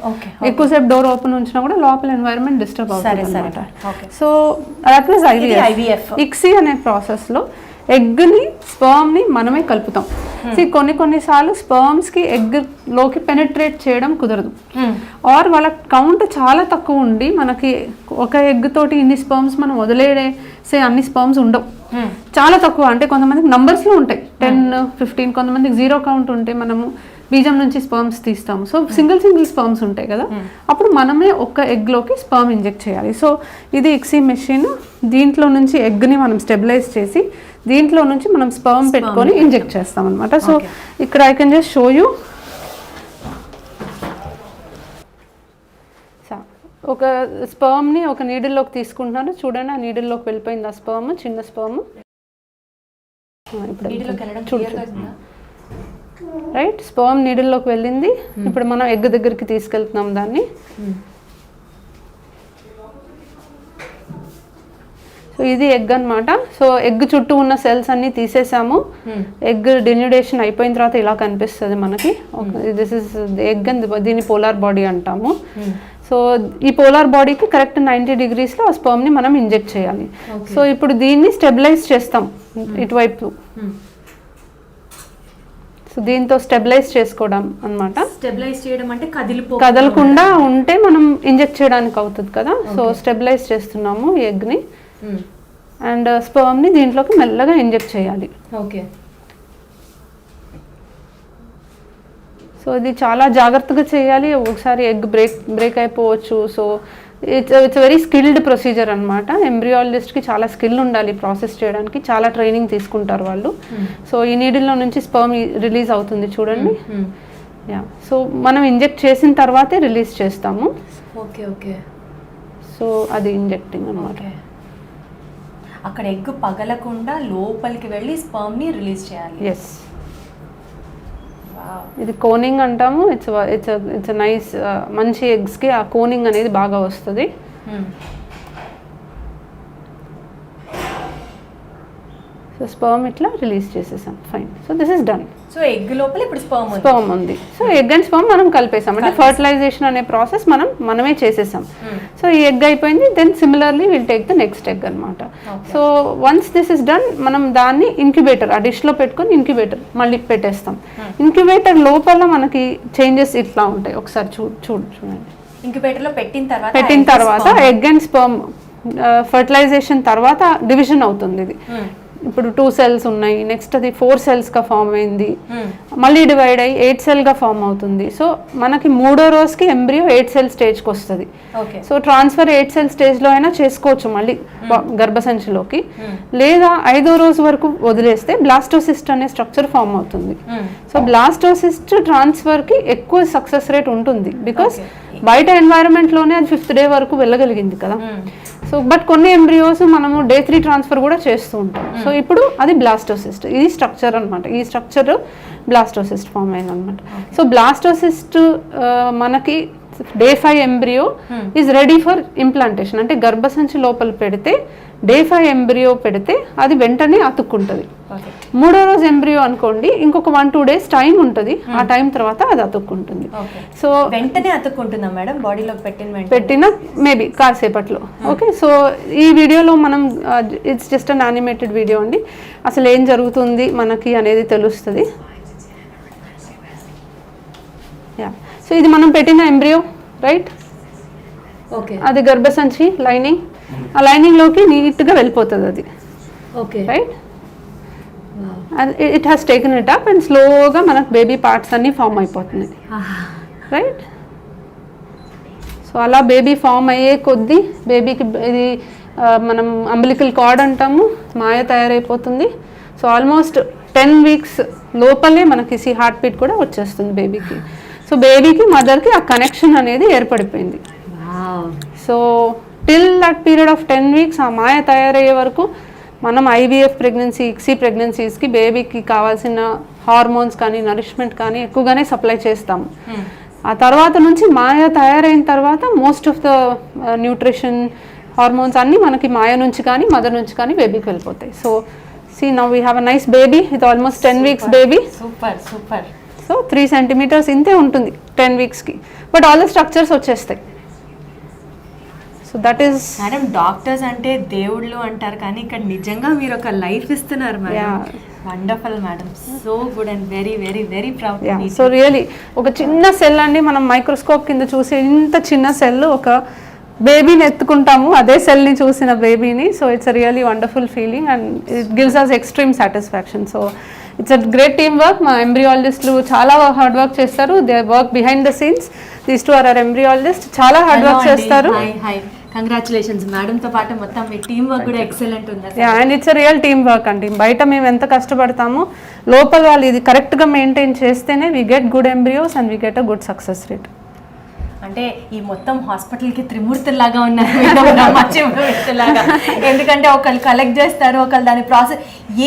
ఎక్కువసేపు డోర్ ఓపెన్ ఉంచినా కూడా లోపల ఎన్వైరన్మెంట్ డిస్టర్బ్ అవుతుంది అనమాట. So that was IVF. ICSI అనే ప్రాసెస్లో ఎగ్ని స్పర్మ్ని మనమే కలుపుతాం. కొన్నిసార్లు స్పర్మ్స్కి ఎగ్లోకి పెనిట్రేట్ చేయడం కుదరదు, ఆర్ వాళ్ళ కౌంట్ చాలా తక్కువ ఉండి మనకి ఒక ఎగ్ తోటి ఇన్ని స్పర్మ్స్ మనం వదిలేసే అన్ని స్పర్మ్స్ ఉండవు, చాలా తక్కువ. అంటే కొంతమందికి నంబర్స్లో ఉంటాయి 10, 15, కొంతమందికి 0 కౌంట్ ఉంటే మనము బీజం నుంచి స్పర్మ్స్ తీస్తాము. సో సింగిల్ స్పర్మ్స్ ఉంటాయి కదా, అప్పుడు మనమే ఒక్క ఎగ్లోకి స్పర్మ్ ఇంజెక్ట్ చేయాలి. సో ఇది ఇక్సీ మెషిన్. దీంట్లో నుంచి ఎగ్ని మనం స్టెబిలైజ్ చేసి దీంట్లో నుంచి మనం స్పర్మ్ పెట్టుకొని ఇంజెక్ట్ చేస్తాం అనమాట. సో ఇక్కడ I can just show you. ఒక స్పర్మ్ని ఒక నీడిల్లోకి తీసుకుంటున్నాను, చూడండి. ఆ నీడిల్లోకి వెళ్ళిపోయింది ఆ స్పర్మ్, చిన్న స్పర్మ్. రైట్, స్పర్మ్ నీడిల్లోకి వెళ్ళింది. ఇప్పుడు మనం ఎగ్ దగ్గరికి తీసుకెళ్తున్నాం దాన్ని. సో ఇది ఎగ్ అనమాట. సో ఎగ్ చుట్టూ ఉన్న సెల్స్ అన్ని తీసేసాము. ఎగ్ డిన్యూడేషన్ అయిపోయిన తర్వాత ఇలా కనిపిస్తుంది మనకి. దిస్ ఇస్ ఎగ్ అండ్ దీన్ని పోలార్ బాడీ అంటాము. సో ఈ పోలార్ బాడీకి కరెక్ట్ 90 degreesలో ఆ స్పర్మ్ని మనం ఇంజెక్ట్ చేయాలి. సో ఇప్పుడు దీన్ని స్టెబిలైజ్ చేస్తాం ఇటువైపు. సో దీంతో స్టెబిలైజ్ చేసుకోవడం అనమాట. స్టెబిలైజ్ చేయడం అంటే కదలకుండా ఉంటే మనం ఇంజెక్ట్ చేయడానికి అవుతుంది కదా. సో స్టెబిలైజ్ చేస్తున్నాము ఎగ్ని అండ్ స్పర్మ్ని దీంట్లోకి మెల్లగా ఇంజెక్ట్ చేయాలి. ఓకే. సో ఇది చాలా జాగ్రత్తగా చేయాలి. ఒకసారి ఎగ్ బ్రేక్ అయిపోవచ్చు. So it's very skilled procedure అనమాట. ఎంబ్రియాలజిస్ట్కి చాలా స్కిల్ ఉండాలి ప్రాసెస్ చేయడానికి, చాలా ట్రైనింగ్ తీసుకుంటారు వాళ్ళు. సో ఈ నీడిల్లో నుంచి స్పర్మ్ రిలీజ్ అవుతుంది చూడండి. యా, సో మనం ఇంజెక్ట్ చేసిన తర్వాతే రిలీజ్ చేస్తాము. Okay okay. సో అది ఇంజెక్టింగ్ అనమాట. అక్కడ ఎగ్ పగలకుండా లోపలికి వెళ్ళి స్పర్మ్ని రిలీజ్ చేయాలి. ఎస్, ఇది కోనింగ్ అంటాము. It's nice. మంచి ఎగ్స్కి ఆ కోనింగ్ అనేది బాగా వస్తుంది. సో స్పర్మ్ ఇట్లా రిలీజ్ చేసేసాం. Fine. So this is done. So egg లోపల ఇప్పుడు స్పర్మ్ ఉంది. సో ఎగ్ అండ్ స్పర్మ్ మనం కలిపేసాం. అంటే ఫర్టిలైజేషన్ అనే ప్రాసెస్ మనమే చేసేసాం. సో ఈ ఎగ్ అయిపోయింది. Then similarly will take the next egg అనమాట. So once this is done మనం దాన్ని ఇంక్యుబేటర్, ఆ డిష్లో పెట్టుకొని ఇంక్యుబేటర్ మళ్ళీ పెట్టేస్తాం. ఇంక్యుబేటర్ లోపల మనకి చేంజెస్ ఇట్లా ఉంటాయి. ఒకసారి చూడండి. ఇంక్యుబేటర్లో పెట్టిన తర్వాత ఎగ్ అండ్ స్పర్మ్ ఫర్టిలైజేషన్ తర్వాత డివిజన్ అవుతుంది. ఇది ఇప్పుడు 2 cells ఉన్నాయి, నెక్స్ట్ అది 4 cellsగా ఫామ్ అయింది, మళ్ళీ డివైడ్ అయ్యి 8 cellగా ఫామ్ అవుతుంది. సో మనకి 3వ రోజుకి ఎంబ్రియో 8 cell స్టేజ్కి వస్తుంది. సో ట్రాన్స్ఫర్ 8 cell స్టేజ్లో అయినా చేసుకోవచ్చు మళ్ళీ గర్భసంచిలోకి, లేదా 5వ రోజు వరకు వదిలేస్తే బ్లాస్టోసిస్ట్ అనే స్ట్రక్చర్ ఫామ్ అవుతుంది. సో బ్లాస్టోసిస్ట్ ట్రాన్స్ఫర్కి ఎక్కువ సక్సెస్ రేట్ ఉంటుంది, బికాస్ బయట ఎన్వైరన్మెంట్లోనే అది 5th డే వరకు వెళ్ళగలిగింది కదా. సో బట్ కొన్ని ఎంబ్రియోస్ మనము Day 3 ట్రాన్స్ఫర్ కూడా చేస్తూ ఉంటాం. సో ఇప్పుడు అది బ్లాస్టోసిస్ట్, ఇది స్ట్రక్చర్ అనమాట. ఈ స్ట్రక్చర్ బ్లాస్టోసిస్ట్ ఫామ్ అయింది అనమాట. సో బ్లాస్టోసిస్ట్ మనకి Day 5 embryo is ready for implantation. అంటే గర్భసంచి లోపల పెడితే Day 5 ఎంబ్రియో పెడితే అది వెంటనే అతుక్కుంటుంది. 3వ రోజు ఎంబ్రియో అనుకోండి, ఇంకొక 1-2 days టైం ఉంటుంది. ఆ టైం తర్వాత అది అతుక్కుంటుంది. సో వెంటనే అతుక్కుంటుందా మేడం బాడీలో పెట్టిన మేబీ కాసేపట్లో. ఓకే, సో ఈ వీడియోలో మనం it's just an animated video అండి. అసలు ఏం జరుగుతుంది మనకి అనేది తెలుస్తుంది. యా, సో ఇది మనం పెట్టిన ఎంబ్రియో, రైట్? ఓకే, అది గర్భసంచి లైనింగ్, ఆ లైనింగ్లోకి నీట్గా వెళ్ళిపోతుంది అది. Okay, right? It has taken it up and స్లోగా మనకు బేబీ పార్ట్స్ అన్నీ ఫామ్ అయిపోతున్నాయి, రైట్? సో అలా బేబీ ఫామ్ అయ్యే కొద్దీ బేబీకి ఇది మనం అంబిలికల్ కార్డ్ అంటాము, మాయ తయారైపోతుంది. సో ఆల్మోస్ట్ 10 weeks లోపలే మనకి హార్ట్ బీట్ కూడా వచ్చేస్తుంది బేబీకి. సో బేబీకి మదర్కి ఆ కనెక్షన్ అనేది ఏర్పడిపోయింది. So till that period of 10 weeks ఆ మాయ తయారయ్యే వరకు మనం IVF ప్రెగ్నెన్సీ, ICSI ప్రెగ్నెన్సీస్కి బేబీకి కావాల్సిన హార్మోన్స్ కానీ నరిష్మెంట్ కానీ ఎక్కువగానే సప్లై చేస్తాము. ఆ తర్వాత నుంచి మాయ తయారైన తర్వాత most of the nutrition hormones అన్నీ మనకి మాయ నుంచి కానీ మదర్ నుంచి కానీ బేబీకి వెళ్ళిపోతాయి. So see now we have a nice baby with almost 10 weeks baby. Super. So 3 centimeters ఇంతే ఉంటుంది 10 weeksకి, బట్ ఆల్ ద స్ట్రక్చర్స్ వచ్చేస్తాయి. So that is madam, doctors అంటే దేవుళ్ళు అంటారు కానీ ఇక్కడ నిజంగా మీరు ఒక లైఫ్ ఇస్తున్నారు madam. Wonderful madam, so good and very very very proud. So really ఒక చిన్న సెల్ అండి, మనం మైక్రోస్కోప్ కింద చూసే ఇంత చిన్న సెల్ ఒక బేబీని ఎత్తుకుంటాము, అదే సెల్ని చూసిన బేబీని. So it's a really wonderful feeling and it gives us extreme satisfaction. So it's a great team work. మా ఎంబ్రియాలజిస్టులు చాలా హార్డ్ వర్క్ చేస్తారు. They work behind the scenes. These two are our embryologist, చాలా హార్డ్ వర్క్ చేస్తారు. Congratulations మేడంతో పాటు మొత్తం మీ టీమ్ వర్క్ కూడా ఎక్సలెంట్ ఉంది. And it's a real team work అండి. బయట మేము ఎంత కష్టపడతామో లోపల వాళ్ళు ఇది కరెక్ట్గా మెయింటైన్ చేస్తేనే we get good embryos and we get a good success rate. అంటే ఈ మొత్తం హాస్పిటల్కి త్రిమూర్తుల్లాగా ఉన్నారు లాగా. ఎందుకంటే ఒకళ్ళు కలెక్ట్ చేస్తారు, ఒకళ్ళు దాని ప్రాసెస్,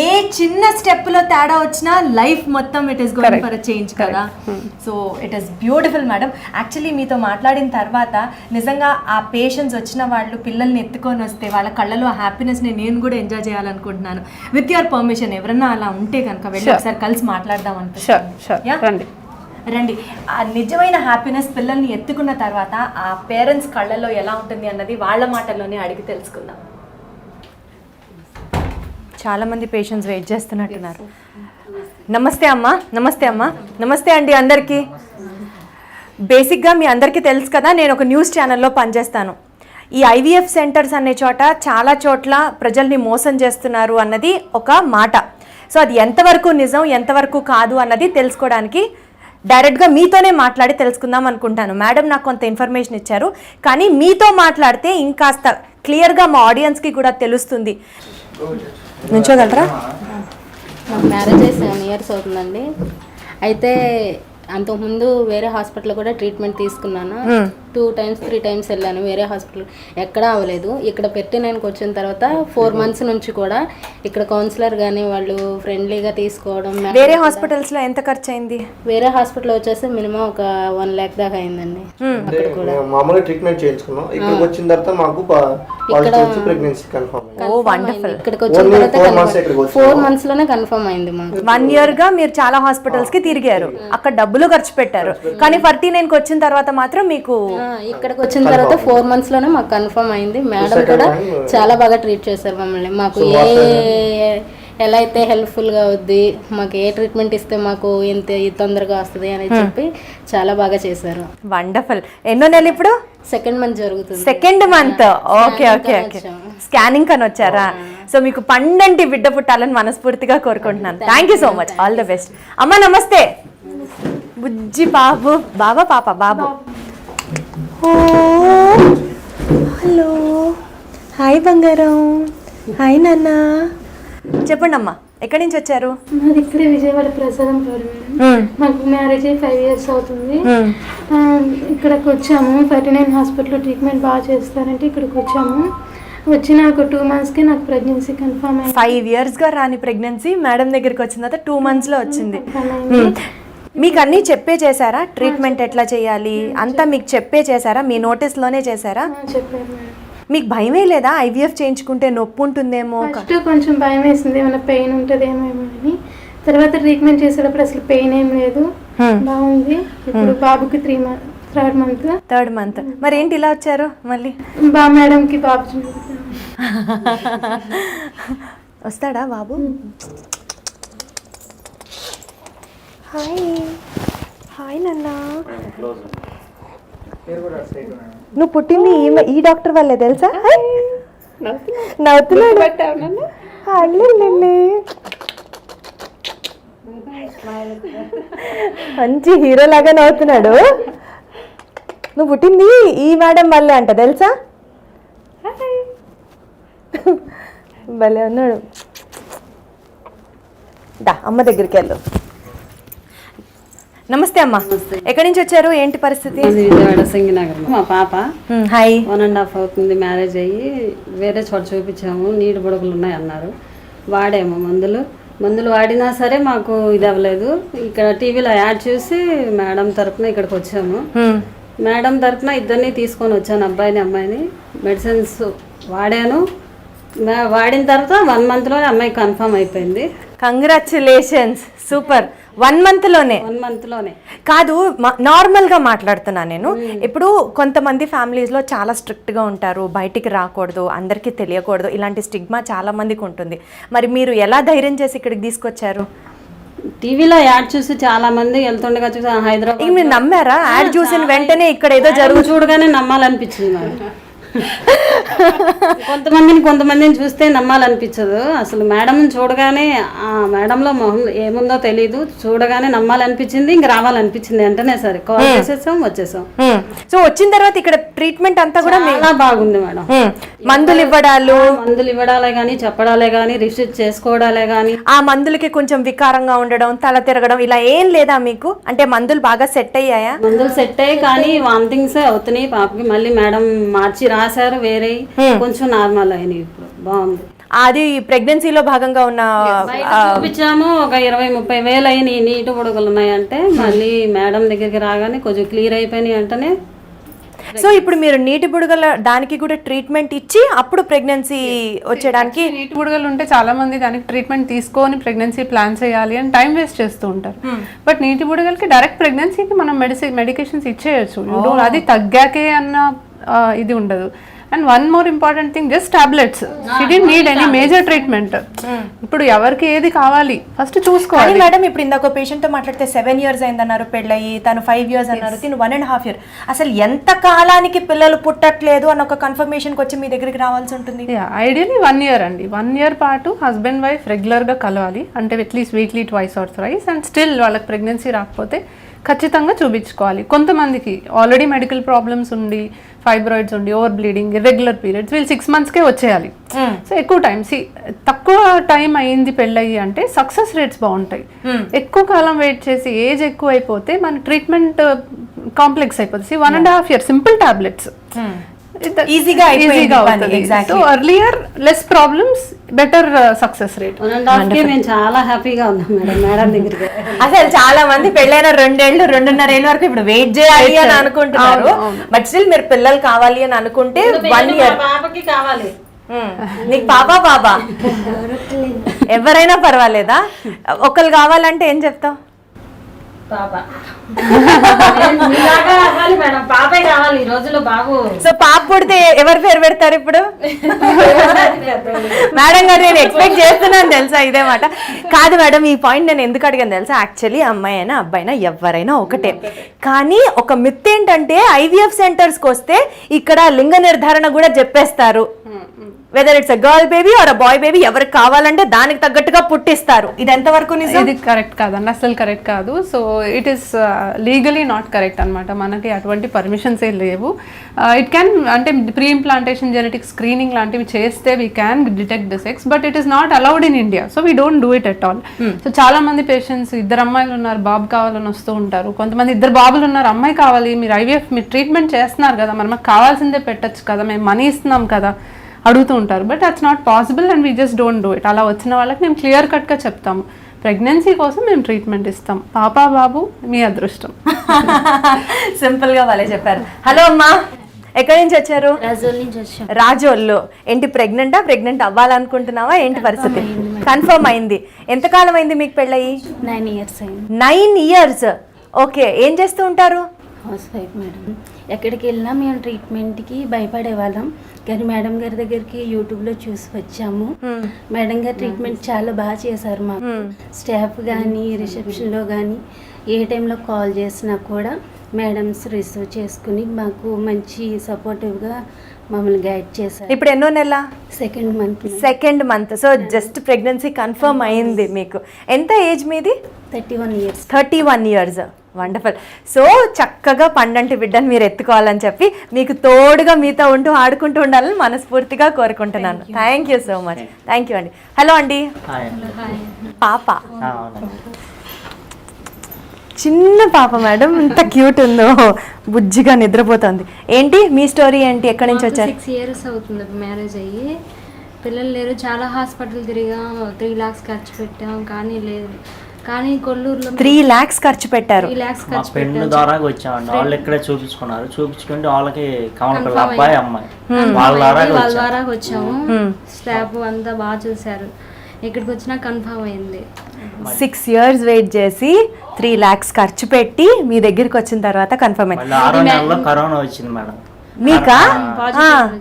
ఏ చిన్న స్టెప్లో తేడా వచ్చినా లైఫ్ మొత్తం it is going for a change కదా. So it is beautiful madam. Actually మీతో మాట్లాడిన తర్వాత నిజంగా ఆ పేషెంట్స్ వచ్చిన వాళ్ళు పిల్లల్ని ఎత్తుకొని వస్తే వాళ్ళ కళ్ళలో ఆ హ్యాపీనెస్ని నేను కూడా ఎంజాయ్ చేయాలనుకుంటున్నాను. విత్ యువర్ పర్మిషన్ ఎవరన్నా అలా ఉంటే కనుక వెళ్ళి ఒకసారి కలిసి మాట్లాడదాం అనిపిస్తుంది. రండి. ఆ నిజమైన హ్యాపీనెస్ పిల్లల్ని ఎత్తుకున్న తర్వాత ఆ పేరెంట్స్ కళ్ళల్లో ఎలా ఉంటుంది అన్నది వాళ్ళ మాటల్లోనే అడిగి తెలుసుకుందాం. చాలామంది పేషెంట్స్ వెయిట్ చేస్తున్నట్టున్నారు. నమస్తే అమ్మా. నమస్తే అమ్మా. నమస్తే అండి అందరికీ. బేసిక్గా మీ అందరికీ తెలుసు కదా, నేను ఒక న్యూస్ ఛానల్లో పనిచేస్తాను. ఈ IVF సెంటర్స్ అనే చోట చాలా చోట్ల ప్రజల్ని మోసం చేస్తున్నారు అన్నది ఒక మాట. సో అది ఎంతవరకు నిజం ఎంతవరకు కాదు అన్నది తెలుసుకోవడానికి డైరెక్ట్గా మీతోనే మాట్లాడి తెలుసుకుందాం అనుకుంటాను. మేడం నాకు కొంత ఇన్ఫర్మేషన్ ఇచ్చారు, కానీ మీతో మాట్లాడితే ఇంకాస్త క్లియర్గా మా ఆడియన్స్కి కూడా తెలుస్తుంది. నుంచోగలరా? నాకు మ్యారేజ్ అయ్యి 7 years అవుతుందండి. అయితే అంతకుముందు వేరే హాస్పిటల్ కూడా ట్రీట్మెంట్ తీసుకున్నాను. 2 times 3 times వెళ్ళాను వేరే హాస్పిటల్, ఎక్కడా అవ్వలేదు. ఇక్కడ పెట్టినానికి వచ్చిన తర్వాత 4 months నుంచి కూడా ఇక్కడ కౌన్సిలర్ కానీ వాళ్ళు ఫ్రెండ్లీగా తీసుకోవడం. వేరే హాస్పిటల్స్లో ఎంత ఖర్చు అయింది? వేరే హాస్పిటల్ వచ్చేసి మినిమం ఒక 1 lakh దాకా అయిందండి. అక్కడ కూడా మామూలుగా ట్రీట్మెంట్ చేయించుకున్నాం. ఇక్కడికి వచ్చిన తర్వాత మాకు ప్రెగ్నెన్సీ కన్ఫర్మ్ అయింది. ఓ వండర్ఫుల్. ఇక్కడికి వచ్చిన తర్వాత 4 months లోనే కన్ఫర్మ్ అయింది మాకు. 1 year గా మీరు చాలా హాస్పిటల్స్ కి తిరిగారు, అక్కడ డబ్బులు ఖర్చు పెట్టారు, కానీ 49కి వచ్చిన తర్వాత మాత్రం మీకు ఇక్కడికి వచ్చిన తర్వాత 4 months లోనే మాకు కన్ఫర్మ్ అయింది. మేడం కూడా చాలా బాగా ట్రీట్ చేశారు మమ్మల్ని. మాకు ఎలా అయితే హెల్ప్ఫుల్గా అవుద్ది, మాకు ఏ ట్రీట్మెంట్ ఇస్తే మాకు ఎంత తొందరగా వస్తుంది అని చెప్పి చాలా బాగా చేశారు. వండర్ఫుల్. ఎన్నో నెలలు ఇప్పుడు? 2nd month జరుగుతుంది. 2nd month. Okay okay okay. Scanning కని వచ్చారా? సో మీకు పండంటి బిడ్డ పుట్టాలని మనస్ఫూర్తిగా కోరుకుంటున్నాను. Thank you so much. All the best. అమ్మ నమస్తే. బుజ్జి బాబు, బాబా పాప బాబు. హలో, హాయ్ బంగారం. హాయ్ నాన్న. చెప్పండి అమ్మా, ఎక్కడి నుంచి వచ్చారు? మాది ఇక్కడే విజయవాడ ప్రసాదం పాడు మేడం. మాకు మ్యారేజ్ అయ్యి 5 years అవుతుంది. ఇక్కడికి వచ్చాము. 39 హాస్పిటల్లో ట్రీట్మెంట్ బాగా చేస్తారంటే ఇక్కడికి వచ్చాము. వచ్చిన ఒక 2 monthsకి నాకు ప్రెగ్నెన్సీ కన్ఫర్మ్ అయింది. 5 yearsగా రాని ప్రెగ్నెన్సీ మేడం దగ్గరికి వచ్చిన తర్వాత 2 monthsలో వచ్చింది. మీకు అన్నీ చెప్పే చేశారా? ట్రీట్మెంట్ ఎట్లా చేయాలి అంతా మీకు చెప్పే చేశారా? మీ నోటీస్లోనే చేశారా? చెప్పారు మేడం. మీకు భయమే లేదా? ఐవీఎఫ్ చేయించుకుంటే నొప్పి ఉంటుందేమో? ఫస్ట్ కొంచెం భయం వేసింది, ఏమైనా పెయిన్ ఉంటుందేమో అని. తర్వాత ట్రీట్మెంట్ చేసేటప్పుడు అసలు పెయిన్ ఏం లేదు, బాగుంది. ఇప్పుడు బాబుకి 3rd month. మరి ఏంటి ఇలా వచ్చారు మళ్ళీ? మేడంకి బాబు వస్తాడా బాబు? హాయ్ నాన్న. నువ్వు పుట్టింది ఈ డాక్టర్ వల్లే తెలుసా? నవ్వుతున్నాడు. మంచి హీరో లాగా నవ్వుతున్నాడు. నువ్వు పుట్టింది ఈ మేడం వల్లే అంట తెలుసా? భలే ఉన్నాడు. దా అమ్మ దగ్గరికి వెళ్ళు. నమస్తే అమ్మా. ఎక్కడి నుంచి వచ్చారు? ఏంటి పరిస్థితి? విజయవాడ సింగనగర్. మా పాప హాయ్ 1.5 అవుతుంది మ్యారేజ్ అయ్యి. వేరే చోట చూపించాము, నీటి బుడగలు ఉన్నాయి అన్నారు. వాడాము మందులు వాడినా సరే మాకు ఇది అవ్వలేదు. ఇక్కడ టీవీలో యాడ్ చూసి మేడం తరఫున ఇక్కడికి వచ్చాము. మేడం తరఫున ఇద్దరిని తీసుకొని వచ్చాను, అబ్బాయిని అమ్మాయిని. మెడిసిన్స్ వాడాను. వాడిన తర్వాత 1 monthలోనే అమ్మాయి కన్ఫర్మ్ అయిపోయింది. Congratulations, super. 1 monthలోనే? 1 monthలోనే. కాదు, నార్మల్గా మాట్లాడుతున్నా నేను. ఇప్పుడు కొంతమంది ఫ్యామిలీస్లో చాలా స్ట్రిక్ట్గా ఉంటారు, బయటికి రాకూడదు, అందరికీ తెలియకూడదు, ఇలాంటి స్టిగ్మా చాలా మందికి ఉంటుంది. మరి మీరు ఎలా ధైర్యం చేసి ఇక్కడికి తీసుకొచ్చారు? టీవీలో యాడ్ చూసి చాలా మంది వెళ్తుండగా చూసి హైదరాబాద్. మీరు నమ్మారా? యాడ్ చూసిన వెంటనే ఇక్కడ ఏదో చూడగానే నమ్మాలనిపించింది నాకు. కొంతమందిని చూస్తే నమ్మాలనిపించదు. అసలు మేడంని చూడగానే ఆ మేడంలో మొహం ఏముందో తెలీదు, చూడగానే నమ్మాలనిపించింది, ఇంక రావాలనిపించింది. వెంటనే సరే కాల్ చేసేసాం, వచ్చేసాం. సో వచ్చిన తర్వాత ఇక్కడ ట్రీట్మెంట్ అంతా కూడా చాలా బాగుంది మేడం. మందులు ఇవ్వడాలే కానీ, చెప్పడాలే కానీ, రిసీవ్ చేసుకోవడాలే కానీ. ఆ మందులకి కొంచెం వికారంగా ఉండడం, తల తిరగడం ఇలా ఏం లేదా మీకు? అంటే మందులు బాగా సెట్ అయ్యాయా? మందులు సెట్ అయ్యి కానీ వామిటింగ్స్ అవుతున్నాయి పాపకి. మళ్ళీ మేడం మార్చి రాశారు, వేరే కొంచెం నార్మల్ అయినాయి. ఇప్పుడు బాగుంది. అది ప్రెగ్నెన్సీలో భాగంగా ఉన్న చూపించాము. ఒక 20-30 వేలు అయినాయి నీటి బుడగలు ఉన్నాయంటే. మళ్ళీ మేడం దగ్గరికి రాగానే కొంచెం క్లియర్ అయిపోయినాయి అంటేనే. సో ఇప్పుడు మీరు నీటి బుడగల దానికి కూడా ట్రీట్మెంట్ ఇచ్చి అప్పుడు ప్రెగ్నెన్సీ వచ్చేయడానికి. నీటి బుడగలు ఉంటే చాలా మంది దానికి ట్రీట్మెంట్ తీసుకొని ప్రెగ్నెన్సీ ప్లాన్ చేయాలి అని టైం వేస్ట్ చేస్తూ ఉంటారు. బట్ నీటి బుడగలకి డైరెక్ట్ ప్రెగ్నెన్సీకి మనం మెడికేషన్స్ ఇచ్చేయచ్చు. అది తగ్గాకే అన్న ఇది ఉండదు. And one more important thing, just tablets. She didn't need any major treatment. ఇప్పుడు ఎవరికి ఏది కావాలి ఫస్ట్ చూసుకోవాలి. మేడం ఇప్పుడు ఇందాక పేషెంట్ తో మాట్లాడితే 7 years అయిందన్నారు పెళ్ళయి, తను 5 years అన్నారు, తిను 1.5 year. అసలు ఎంత కాలానికి పిల్లలు పుట్టట్లేదు అన్న ఒక కన్ఫర్మేషన్కి వచ్చి మీ దగ్గరికి రావాల్సి ఉంటుంది? ఐడియల్లీ 1 year అండి. 1 year పాటు హస్బెండ్ వైఫ్ రెగ్యులర్గా కలవాలి. అంటే at least weekly 2 or 3. And still వాళ్ళకి ప్రెగ్నెన్సీ రాకపోతే ఖచ్చితంగా చూపించుకోవాలి. కొంతమందికి ఆల్రెడీ మెడికల్ ప్రాబ్లమ్స్ ఉండి, ఫైబ్రాయిడ్స్ ఉండి, ఓవర్ బ్లీడింగ్, ఇర్రెగ్యులర్ పీరియడ్స్, వీళ్ళు 6 monthsకే వచ్చేయాలి. సో ఎక్కువ టైం తక్కువ టైం అయింది పెళ్ళయి అంటే సక్సెస్ రేట్స్ బాగుంటాయి. ఎక్కువ కాలం వెయిట్ చేసి ఏజ్ ఎక్కువ అయిపోతే మన ట్రీట్మెంట్ కాంప్లెక్స్ అయిపోతుంది. 1.5 year సింపుల్ టాబ్లెట్స్ ఈజీగా అవుతుంది. So earlier less problems, better success rate. 1.5 year మేము చాలా హ్యాపీగా ఉన్నాం మేడం దగ్గరికి. అసలు చాలా మంది పెళ్ళైన 2.5 ఏళ్ళ వరకు ఇప్పుడు వెయిట్ చేయాలి అని అనుకుంటున్నారు. బట్ స్టిల్ మీరు పిల్లలు కావాలి అని అనుకుంటే 1 year. పాపకి కావాలి. నీకు బాబా ఎవరైనా పర్వాలేదా? ఒకరు కావాలంటే ఏం చెప్తావు? పాపే కావాలి ఈ రోజులో బాబు. సో పాప పుడితే ఎవరి పేరు పెడతారు ఇప్పుడు? మేడం గారు నేను ఎక్స్పెక్ట్ చేస్తున్నాను తెలుసా ఇదే మాట. కాదు మేడం, ఈ పాయింట్ నేను ఎందుకు అడిగాను తెలుసా? యాక్చువల్లీ అమ్మాయి అయినా అబ్బాయినా ఎవరైనా ఒకటే. కానీ ఒక మిత్ ఏంటంటే IVF సెంటర్స్కి వస్తే ఇక్కడ లింగ నిర్ధారణ కూడా చెప్పేస్తారు. Whether it's a girl baby or a boy baby, ఎవరికి కావాలంటే దానికి తగ్గట్టుగా పుట్టిస్తారు. ఇది ఎంతవరకు నిజం? ఇది కరెక్ట్ కాదండి, అసలు కరెక్ట్ కాదు. So it is legally not correct అనమాట. మనకి అటువంటి పర్మిషన్స్ ఏ లేవు. ఇట్ క్యాన్ అంటే ప్రీ ఇంప్లాంటేషన్ జెనెటిక్ స్క్రీనింగ్ లాంటివి చేస్తే we can detect the sex, but it is not allowed in India. So we don't do it at all. So చాలా మంది patients ఇద్దరు అమ్మాయిలు ఉన్నారు, బాబు కావాలని వస్తూ ఉంటారు. కొంతమంది ఇద్దరు బాబులు ఉన్నారు, అమ్మాయి కావాలి, మీరు IVF మీరు ట్రీట్మెంట్ చేస్తున్నారు కదా, మరి మాకు కావాల్సిందే పెట్టచ్చు కదా, మేము మనీ ఇస్తున్నాం కదా అడుగుతూ ఉంటారు. But that's not possible and we just don't do it. అలా వచ్చిన వాళ్ళకి మేము క్లియర్ కట్గా చెప్తాము, ప్రెగ్నెన్సీ కోసం మేము ట్రీట్మెంట్ ఇస్తాం, పాపా బాబు మీ అదృష్టం. సింపుల్గా వాళ్ళే చెప్పారు. హలో అమ్మా, ఎక్కడి నుంచి వచ్చారు? రాజోల్ నుంచి వచ్చాం. రాజోల్లో. ఏంటి ప్రెగ్నెంట్ అవ్వాలనుకుంటున్నావా? ఏంటి పరిస్థితి? కన్ఫర్మ్ అయింది. ఎంతకాలం అయింది మీకు పెళ్ళయి? 9 years అయింది. 9 years. ఓకే, ఏం చేస్తూ ఉంటారు? House wife madam. ఎక్కడికి వెళ్ళినా మేము ట్రీట్మెంట్కి భయపడే వాళ్ళం, కానీ మేడం గారి దగ్గరికి యూట్యూబ్లో చూసి వచ్చాము. మేడం గారు ట్రీట్మెంట్ చాలా బాగా చేశారు. మాకు స్టాఫ్ కానీ రిసెప్షన్లో కానీ ఏ టైంలో కాల్ చేసినా కూడా మేడమ్స్ రిసీవ్ చేసుకుని మాకు మంచి సపోర్టివ్గా మమ్మల్ని గైడ్ చేశారు. ఇప్పుడు ఎన్నో నెల? Second month. So just pregnancy confirm అయింది మీకు. ఎంత ఏజ్ మీది? 31 years. 31 years. వండర్ఫుల్. సో చక్కగా పండంటి బిడ్డను మీరు ఎత్తుకోవాలని చెప్పి మీకు తోడుగా మీతో ఉంటూ ఆడుకుంటూ ఉండాలని మనస్ఫూర్తిగా కోరుకుంటున్నాను. Thank you so much. Thank you అండి. హలో అండి. పాప, చిన్న పాప మేడం, ఇంత క్యూట్ ఉందో, బుజ్జిగా నిద్రపోతుంది. ఏంటి మీ స్టోరీ ఏంటి? ఎక్కడి నుంచి వచ్చారు? 6 years అవుతుంది మ్యారేజ్ అయ్యి. పిల్లలు లేరు, చాలా హాస్పిటల్ తిరిగాం, 3 lakhs ఖర్చు పెట్టాం, కానీ లేదు. కానీ కొల్లూరులో 3 lakhs ఖర్చు పెట్టారు. 3 lakhs మా ఖర్చు ఫ్రెండ్ ద్వారా వచ్చామండి. వాళ్ళు ఇక్కడే చూపించుకుంటే వాళ్ళకి కౌంటర్ అబ్బాయి అమ్మాయి వాళ్ళ ద్వారా వచ్చాము. స్టాఫ్ అంతా బాగా చూసారు. ఇక్కడికి వచ్చినా కన్ఫర్మ్ అయింది. 6 years వెయిట్ చేసి 3 lakhs ఖర్చు పెట్టి మీ దగ్గరికి వచ్చిన తర్వాత కన్ఫర్మ్ అయింది. 6వ నెలలో కరోనా వచ్చింది మేడం. మీకా?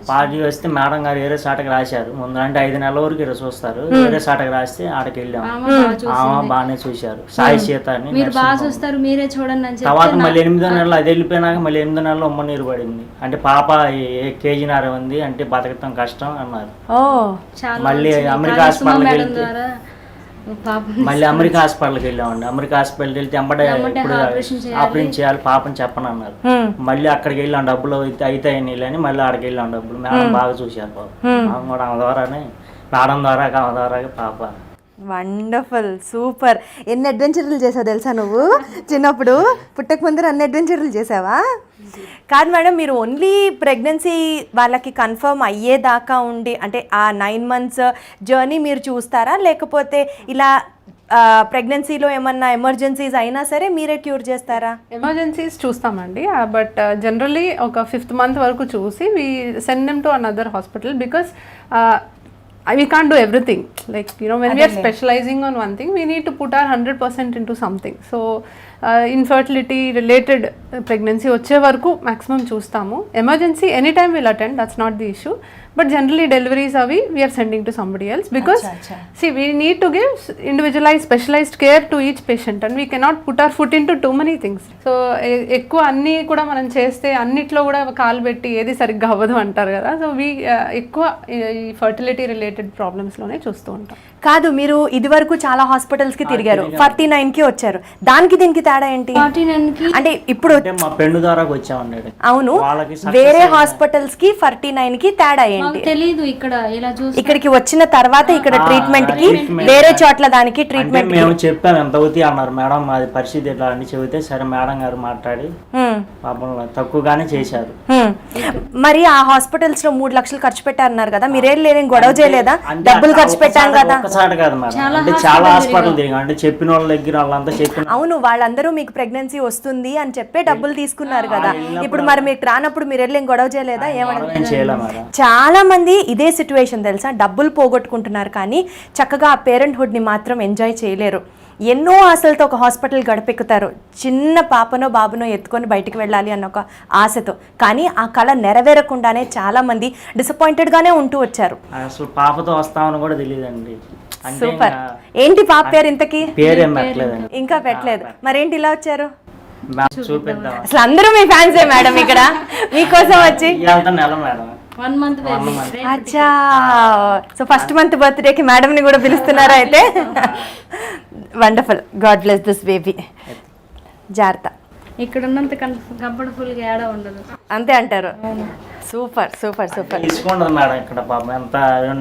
పాజిటివ్ వస్తే మేడం గారు వేరే సాటకి రాశారు. ముందు అంటే 5 నెలల వరకు ఇక్కడ చూస్తారు, వేరే సాటకి రాస్తే ఆడకి వెళ్ళాము. బాగానే చూశారు. సాయి సీత అని మీరు బాగా చూస్తారు, మీరే చూడండి అని తర్వాత మళ్ళీ 8వ నెలలో అది వెళ్ళిపోయినాక మళ్ళీ 8వ నెలలో ఉమ్మ నీరు పడింది. అంటే పాప కేజీన్నర ఉంది, అంటే బతకటం కష్టం అన్నారు. మళ్ళీ అమెరికా హాస్పిటల్కి వెళ్తే మళ్ళీ అమెరికా హాస్పిటల్కి వెళ్ళామండి. అమెరికా హాస్పిటల్కి వెళ్తే ఎంబడే ఇప్పుడు ఆపరేషన్ చేయాలి పాపని చెప్పని అన్నారు. మళ్ళీ అక్కడికి వెళ్ళాం, డబ్బులు అయితే అని మళ్ళీ అక్కడికి వెళ్ళాం డబ్బులు. మేడం బాగా చూశారు పాపం కూడా. ఆమె ద్వారానే మేడం ద్వారా ఆమె ద్వారా పాప. Wonderful, super. ఎన్ని అడ్వెంచర్లు చేసావు తెలుసా నువ్వు? చిన్నప్పుడు పుట్టక ముందర అన్ని అడ్వెంచర్లు చేసావా? కాదు మేడం, మీరు ఓన్లీ ప్రెగ్నెన్సీ వాళ్ళకి కన్ఫర్మ్ అయ్యేదాకా ఉండి, అంటే ఆ 9 months జర్నీ మీరు చూస్తారా, లేకపోతే ఇలా ప్రెగ్నెన్సీలో ఏమన్నా ఎమర్జెన్సీస్ అయినా సరే మీరే క్యూర్ చేస్తారా? ఎమర్జెన్సీస్ చూస్తామండి, బట్ జనరల్లీ ఒక 5th month వరకు చూసి we send them to another hospital, because we can't do everything. Like, you know, when we are specializing on one thing, we need to put our 100% into something. So infertility related pregnancy వచ్చే వరకు maximum చూస్తాము. Emergency anytime we'll attend, that's not the issue. But generally deliveries are we are sending to somebody else, because see, we need to give individualized specialized care to each patient, and we cannot put our foot into too many things. So ఎక్కువ అన్నీ కూడా మనం చేస్తే అన్నిట్లో కూడా కాలు పెట్టి ఏది సరిగ్గా అవ్వదు అంటారు కదా. సో ఎక్కువ ఈ ఫర్టిలిటీ రిలేటెడ్ ప్రాబ్లమ్స్లోనే చూస్తూ ఉంటాం. కాదు, మీరు ఇది వరకు చాలా హాస్పిటల్స్కి తిరిగారు, 49కి వచ్చారు. దానికి దీనికి తేడా ఏంటి? 49కి అంటే ఇప్పుడు మా ఫ్రెండ్ ద్వారా వచ్చామండి. అవును, వేరే హాస్పిటల్స్కి 49కి తేడా ఏంటి? తెలీదు. ఇక్కడ ఇలా చూసి ఇక్కడికి వచ్చిన తర్వాత ఇక్కడ ట్రీట్మెంట్ కి వేరే చోట్ల దానికి ట్రీట్మెంట్ మేము చెప్పాము ఎంత అవుతాయి అన్నారు. మేడం అది పరిస్థితి ఎట్లా అని చెబితే సరే మేడం గారు మాట్లాడి పాపం తక్కువగానే చేశారు. మరి ఆ హాస్పిటల్స్ లో 3 లక్షలు ఖర్చు పెట్టారన్నారు కదా, మీరేం లేని గొడవ చేయలేదా? డబ్బులు ఖర్చు పెట్టాం కదా. ఒక్కసారి కాదు మేడం, అంటే చాలా హాస్పిటల్ తిరిగాం. అంటే చెప్పిన వాళ్ళ దగ్గర వాళ్ళంతా చెప్పిన అవును, వాళ్ళందరూ మీకు ప్రెగ్నెన్సీ వస్తుంది అని చెప్పే డబ్బులు తీసుకున్నారు కదా. ఇప్పుడు మరి మీకు రానప్పుడు మీరు వెళ్ళి గొడవ చేయలేదా? ఏమన్నా చేయలే మేడం. చాలా మంది ఇదే సిచ్యువేషన్ తెలుసా, డబ్బులు పోగొట్టుకుంటున్నారు కానీ చక్కగా ఆ పేరెంట్హుడ్ని మాత్రం ఎంజాయ్ చేయలేరు. ఎన్నో ఆశలతో ఒక హాస్పిటల్ గడపెక్కుతారు, చిన్న పాపనో బాబునో ఎత్తుకొని బయటికి వెళ్ళాలి అన్న ఒక ఆశతో. కానీ ఆ కళ నెరవేరకుండానే చాలా మంది డిసప్పాయింటెడ్గానే ఉంటూ వచ్చారు. అసలు పాపతో వస్తామని కూడా తెలియదండి. సూపర్. ఏంటి పాప పేరు? ఇంతకీ పేరేం పెట్టలేదండి, ఇంకా పెట్టలేదు. మరేంటి ఇలా వచ్చారు? చూపిద్దాం. అసలు అందరూ మీ ఫ్యాన్సే మేడం, ఇక్కడ మీకోసం వచ్చి నెల మేడం 1 month baby. అచ్చా, సో ఫస్ట్ మంత్ బర్త్డేకి మేడంని కూడా పిలుస్తున్నారా అయితే? Wonderful, God bless this baby. జాగ్రత్త. ఇక్కడ ఉన్నంత కంఫర్టబుల్గా ఏడా ఉండదు. అంతే అంటారు. Super super super. తీసుకుంటుంది మేడం ఇక్కడ పాపం. ఎంత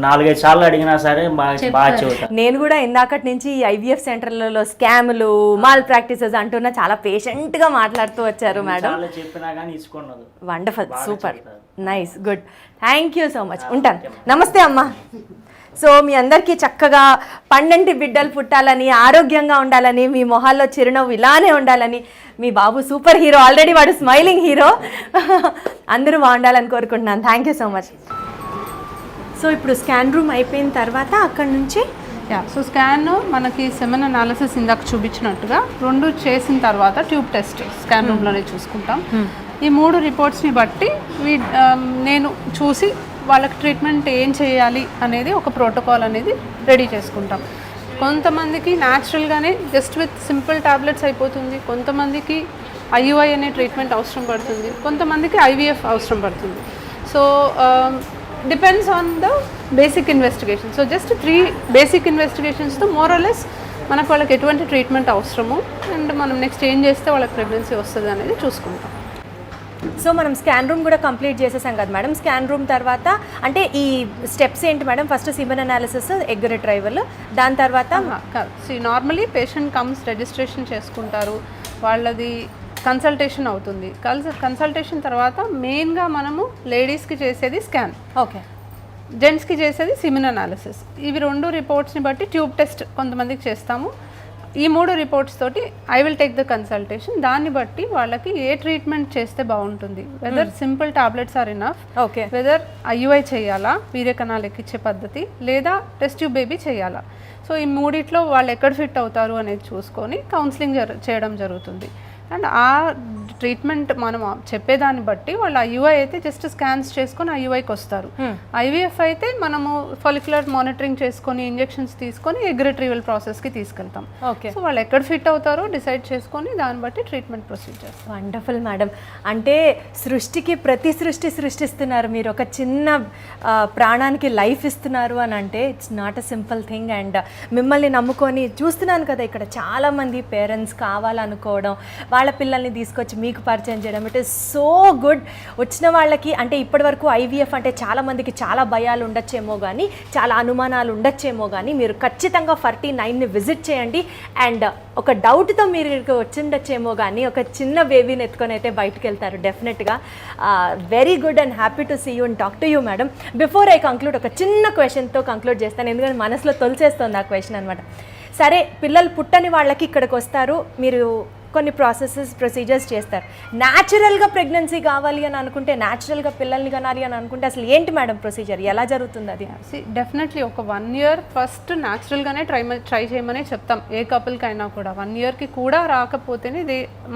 4-5 సార్లు అడిగినా సరే బాగా చెబుతారు. నేను కూడా ఇందాకటి నుంచి ఈ ఐవీఎఫ్ సెంటర్లలో స్కాములు, మాల్ ప్రాక్టీసెస్ అంటున్నా చాలా పేషెంట్గా మాట్లాడుతూ వచ్చారు మేడం. చాలా చెప్పినా కానీ తీసుకున్నది. Wonderful, super, nice, good. Thank you so much. ఉంటాను. నమస్తే అమ్మా. సో మీ అందరికీ చక్కగా పండంటి బిడ్డలు పుట్టాలని, ఆరోగ్యంగా ఉండాలని, మీ మొహాల్లో చిరునవ్వు ఇలానే ఉండాలని, మీ బాబు సూపర్ హీరో, ఆల్రెడీ వాడు స్మైలింగ్ హీరో, అందరూ బాగుండాలని కోరుకుంటున్నాను. Thank you so much. So ఇప్పుడు స్కాన్ రూమ్ అయిపోయిన తర్వాత అక్కడ నుంచి సో స్కాన్ మనకి సెమెన్ అనాలిసిస్ ఇందాక చూపించినట్టుగా 2 చేసిన తర్వాత ట్యూబ్ టెస్ట్ స్కాన్ రూమ్లోనే చూసుకుంటాం. ఈ 3 రిపోర్ట్స్ని బట్టి నేను చూసి వాళ్ళకి ట్రీట్మెంట్ ఏం చేయాలి అనేది ఒక ప్రోటోకాల్ అనేది రెడీ చేసుకుంటాం. కొంతమందికి న్యాచురల్గానే జస్ట్ విత్ సింపుల్ టాబ్లెట్స్ అయిపోతుంది, కొంతమందికి ఐయుఐ అనే ట్రీట్మెంట్ అవసరం పడుతుంది, కొంతమందికి ఐవీఎఫ్ అవసరం పడుతుంది. So depends on the basic investigation. So just 3 basic ఇన్వెస్టిగేషన్స్తో మోర్ ఆర్ లెస్ మనకు వాళ్ళకి ఎటువంటి ట్రీట్మెంట్ అవసరము అండ్ మనం నెక్స్ట్ ఏం చేస్తే వాళ్ళకి ప్రెగ్నెన్సీ వస్తుంది అనేది చూసుకుంటాం. సో మనం స్కాన్ రూమ్ కూడా కంప్లీట్ చేసేసాం కదా మేడం. స్కాన్ రూమ్ తర్వాత అంటే ఈ స్టెప్స్ ఏంటి madam? First semen analysis, egg retrieval, దాని తర్వాత నార్మలీ పేషెంట్ కమ్స్, రిజిస్ట్రేషన్ చేసుకుంటారు, వాళ్ళది కన్సల్టేషన్ అవుతుంది. కన్సల్టేషన్ తర్వాత మెయిన్గా మనము లేడీస్కి చేసేది స్కాన్, ఓకే, జెంట్స్కి చేసేది సిమెన్ అనాలిసిస్. ఇవి 2 రిపోర్ట్స్ని బట్టి ట్యూబ్ టెస్ట్ కొంతమందికి చేస్తాము. ఈ 3 రిపోర్ట్స్ తోటి I will take the consultation. దాన్ని బట్టి వాళ్ళకి ఏ ట్రీట్మెంట్ చేస్తే బాగుంటుంది, whether simple tablets are enough, okay, whether IUI చేయాలా, వీర్య కణాలు ఎక్కించే పద్ధతి, లేదా టెస్ట్ ట్యూబ్ బేబీ చేయాలా. సో ఈ 3 వాళ్ళు ఎక్కడ ఫిట్ అవుతారు అనేది చూసుకొని కౌన్సిలింగ్ చేయడం జరుగుతుంది. అండ్ ఆ ట్రీట్మెంట్ మనం చెప్పేదాన్ని బట్టి వాళ్ళు ఐయుఐ అయితే జస్ట్ స్కాన్స్ చేసుకొని ఐయుఐకి వస్తారు. ఐవీఎఫ్ అయితే మనము ఫాలిక్యులర్ మానిటరింగ్ చేసుకొని ఇంజెక్షన్స్ తీసుకొని ఎగ్ రిట్రీవల్ ప్రాసెస్కి తీసుకెళ్తాం. ఓకే, సో వాళ్ళు ఎక్కడ ఫిట్ అవుతారో డిసైడ్ చేసుకొని దాన్ని బట్టి ట్రీట్మెంట్ ప్రొసీజర్. Wonderful madam. అంటే సృష్టికి ప్రతి సృష్టిస్తున్నారు మీరు. ఒక చిన్న ప్రాణానికి లైఫ్ ఇస్తున్నారు అని అంటే it's not a simple thing. And మిమ్మల్ని నమ్ముకొని చూస్తున్నాను కదా, ఇక్కడ చాలామంది పేరెంట్స్ కావాలనుకోవడం, వాళ్ళ పిల్లల్ని తీసుకొచ్చి మీకు పరిచయం చేయడం, ఇట్ ఈస్ సో గుడ్. వచ్చిన వాళ్ళకి అంటే ఇప్పటివరకు ఐవీఎఫ్ అంటే చాలామందికి చాలా భయాలు ఉండొచ్చేమో కానీ, చాలా అనుమానాలు ఉండొచ్చేమో కానీ, మీరు ఖచ్చితంగా 49ని విజిట్ చేయండి. అండ్ ఒక డౌట్తో మీరు ఇక్కడికి వచ్చిండొచ్చేమో కానీ ఒక చిన్న బేబీని ఎత్తుకొని అయితే బయటకు వెళ్తారు డెఫినెట్గా. Very good and happy to see you and talk to you madam. Before I conclude ఒక చిన్న క్వశ్చన్తో కంక్లూడ్ చేస్తాను, ఎందుకంటే మనసులో తొలిచేస్తుంది ఆ క్వశ్చన్ అనమాట. సరే, పిల్లలు పుట్టని వాళ్ళకి ఇక్కడికి వస్తారు, మీరు కొన్ని ప్రొసీజర్స్ చేస్తారు. న్యాచురల్గా ప్రెగ్నెన్సీ కావాలి అని అనుకుంటే, న్యాచురల్గా పిల్లల్ని కనాలి అని అనుకుంటే అసలు ఏంటి మేడం ప్రొసీజర్, ఎలా జరుగుతుంది అది? డెఫినెట్లీ ఒక 1 year ఫస్ట్ న్యాచురల్గానే ట్రై చేయమని చెప్తాం. ఏ కపుల్కి అయినా కూడా 1 yearకి కూడా రాకపోతేనే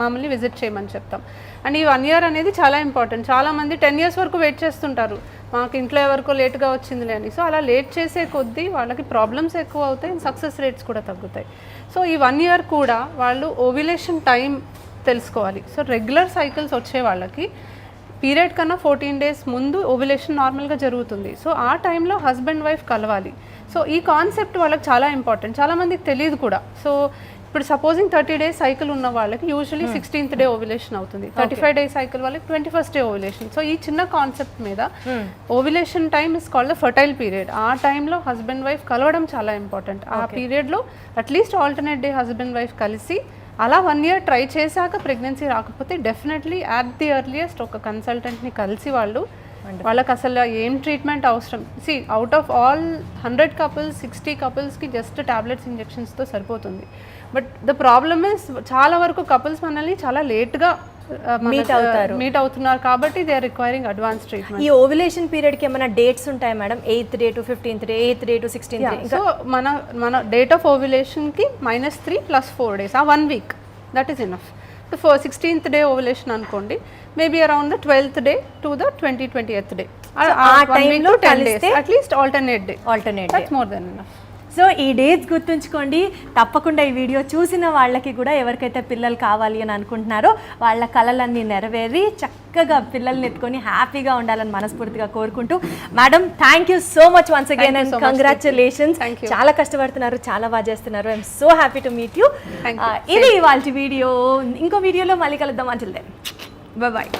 మామూలు విజిట్ చేయమని చెప్తాం. అండ్ ఈ 1 year అనేది చాలా ఇంపార్టెంట్. చాలామంది 10 years వరకు వెయిట్ చేస్తుంటారు, మాకు ఇంట్లో ఎవరికో లేట్గా వచ్చిందిలే అని. సో అలా లేట్ చేసే కొద్దీ వాళ్ళకి ప్రాబ్లమ్స్ ఎక్కువ అవుతాయి, సక్సెస్ రేట్స్ కూడా తగ్గుతాయి. సో ఈ 1 year కూడా వాళ్ళు ఓవ్యులేషన్ టైం తెలుసుకోవాలి. సో రెగ్యులర్ సైకిల్స్ వచ్చే వాళ్ళకి పీరియడ్ కన్నా 14 days ముందు ఓవ్యులేషన్ నార్మల్గా జరుగుతుంది. సో ఆ టైంలో హస్బెండ్ వైఫ్ కలవాలి. సో ఈ కాన్సెప్ట్ వాళ్ళకి చాలా ఇంపార్టెంట్, చాలామందికి తెలియదు కూడా. సో ఇప్పుడు సపోజింగ్ 30 days సైకిల్ ఉన్న వాళ్ళకి యూజువలీ 16th day ఓవ్యులేషన్ అవుతుంది, 35 days సైకిల్ వాళ్ళకి 21st day ఓవ్యులేషన్. సో ఈ చిన్న కాన్సెప్ట్ మీద ovulation time is called the fertile period. ఆ టైంలో హస్బెండ్ వైఫ్ కలవడం చాలా ఇంపార్టెంట్. ఆ పీరియడ్లో at least alternate day husband wife కలిసి అలా 1 year ట్రై చేశాక ప్రెగ్నెన్సీ రాకపోతే డెఫినెట్లీ అట్ ది ఎర్లియస్ట్ ఒక కన్సల్టెంట్ని కలిసి వాళ్ళకి అసలు ఏం ట్రీట్మెంట్ అవసరం. అవుట్ ఆఫ్ ఆల్ 100 couples 60 coupleస్కి జస్ట్ టాబ్లెట్స్ ఇంజెక్షన్స్తో సరిపోతుంది. బట్ ద ప్రాబ్లమ్ ఇస్ చాలా వరకు కపుల్స్ మనల్ని చాలా లేట్గా మీట్ అవుతున్నారు కాబట్టి they are requiring advance treatment. ఈ ఓవ్యులేషన్ పీరియడ్కి ఏమైనా డేట్స్ ఉంటాయి madam? 8th day to 15th day, 8th day to 16th day? సో మన డేట్ ఆఫ్ ఓవ్యులేషన్కి -3 + 4 days, ఆ 1 week that is enough. 16th day ovulation అనుకోండి, maybe around the 12th day to the 20th day. ఆ టైంలో కలిస్తే at least alternate day, that's more than enough. సో ఈ డేట్స్ గుర్తుంచుకోండి. తప్పకుండా ఈ వీడియో చూసిన వాళ్ళకి కూడా ఎవరికైతే పిల్లలు కావాలి అని అనుకుంటున్నారో వాళ్ళ కలలన్నీ నెరవేరి చక్కగా పిల్లల్ని ఎత్తుకొని హ్యాపీగా ఉండాలని మనస్ఫూర్తిగా కోరుకుంటూ, madam thank you so much once again and congratulations. చాలా కష్టపడుతున్నారు, చాలా బాగా చేస్తున్నారు. I'm so happy to meet you. ఇది ఇవాళ వీడియో. ఇంకో వీడియోలో మళ్ళీ కలుద్దాం. Until then bye bye.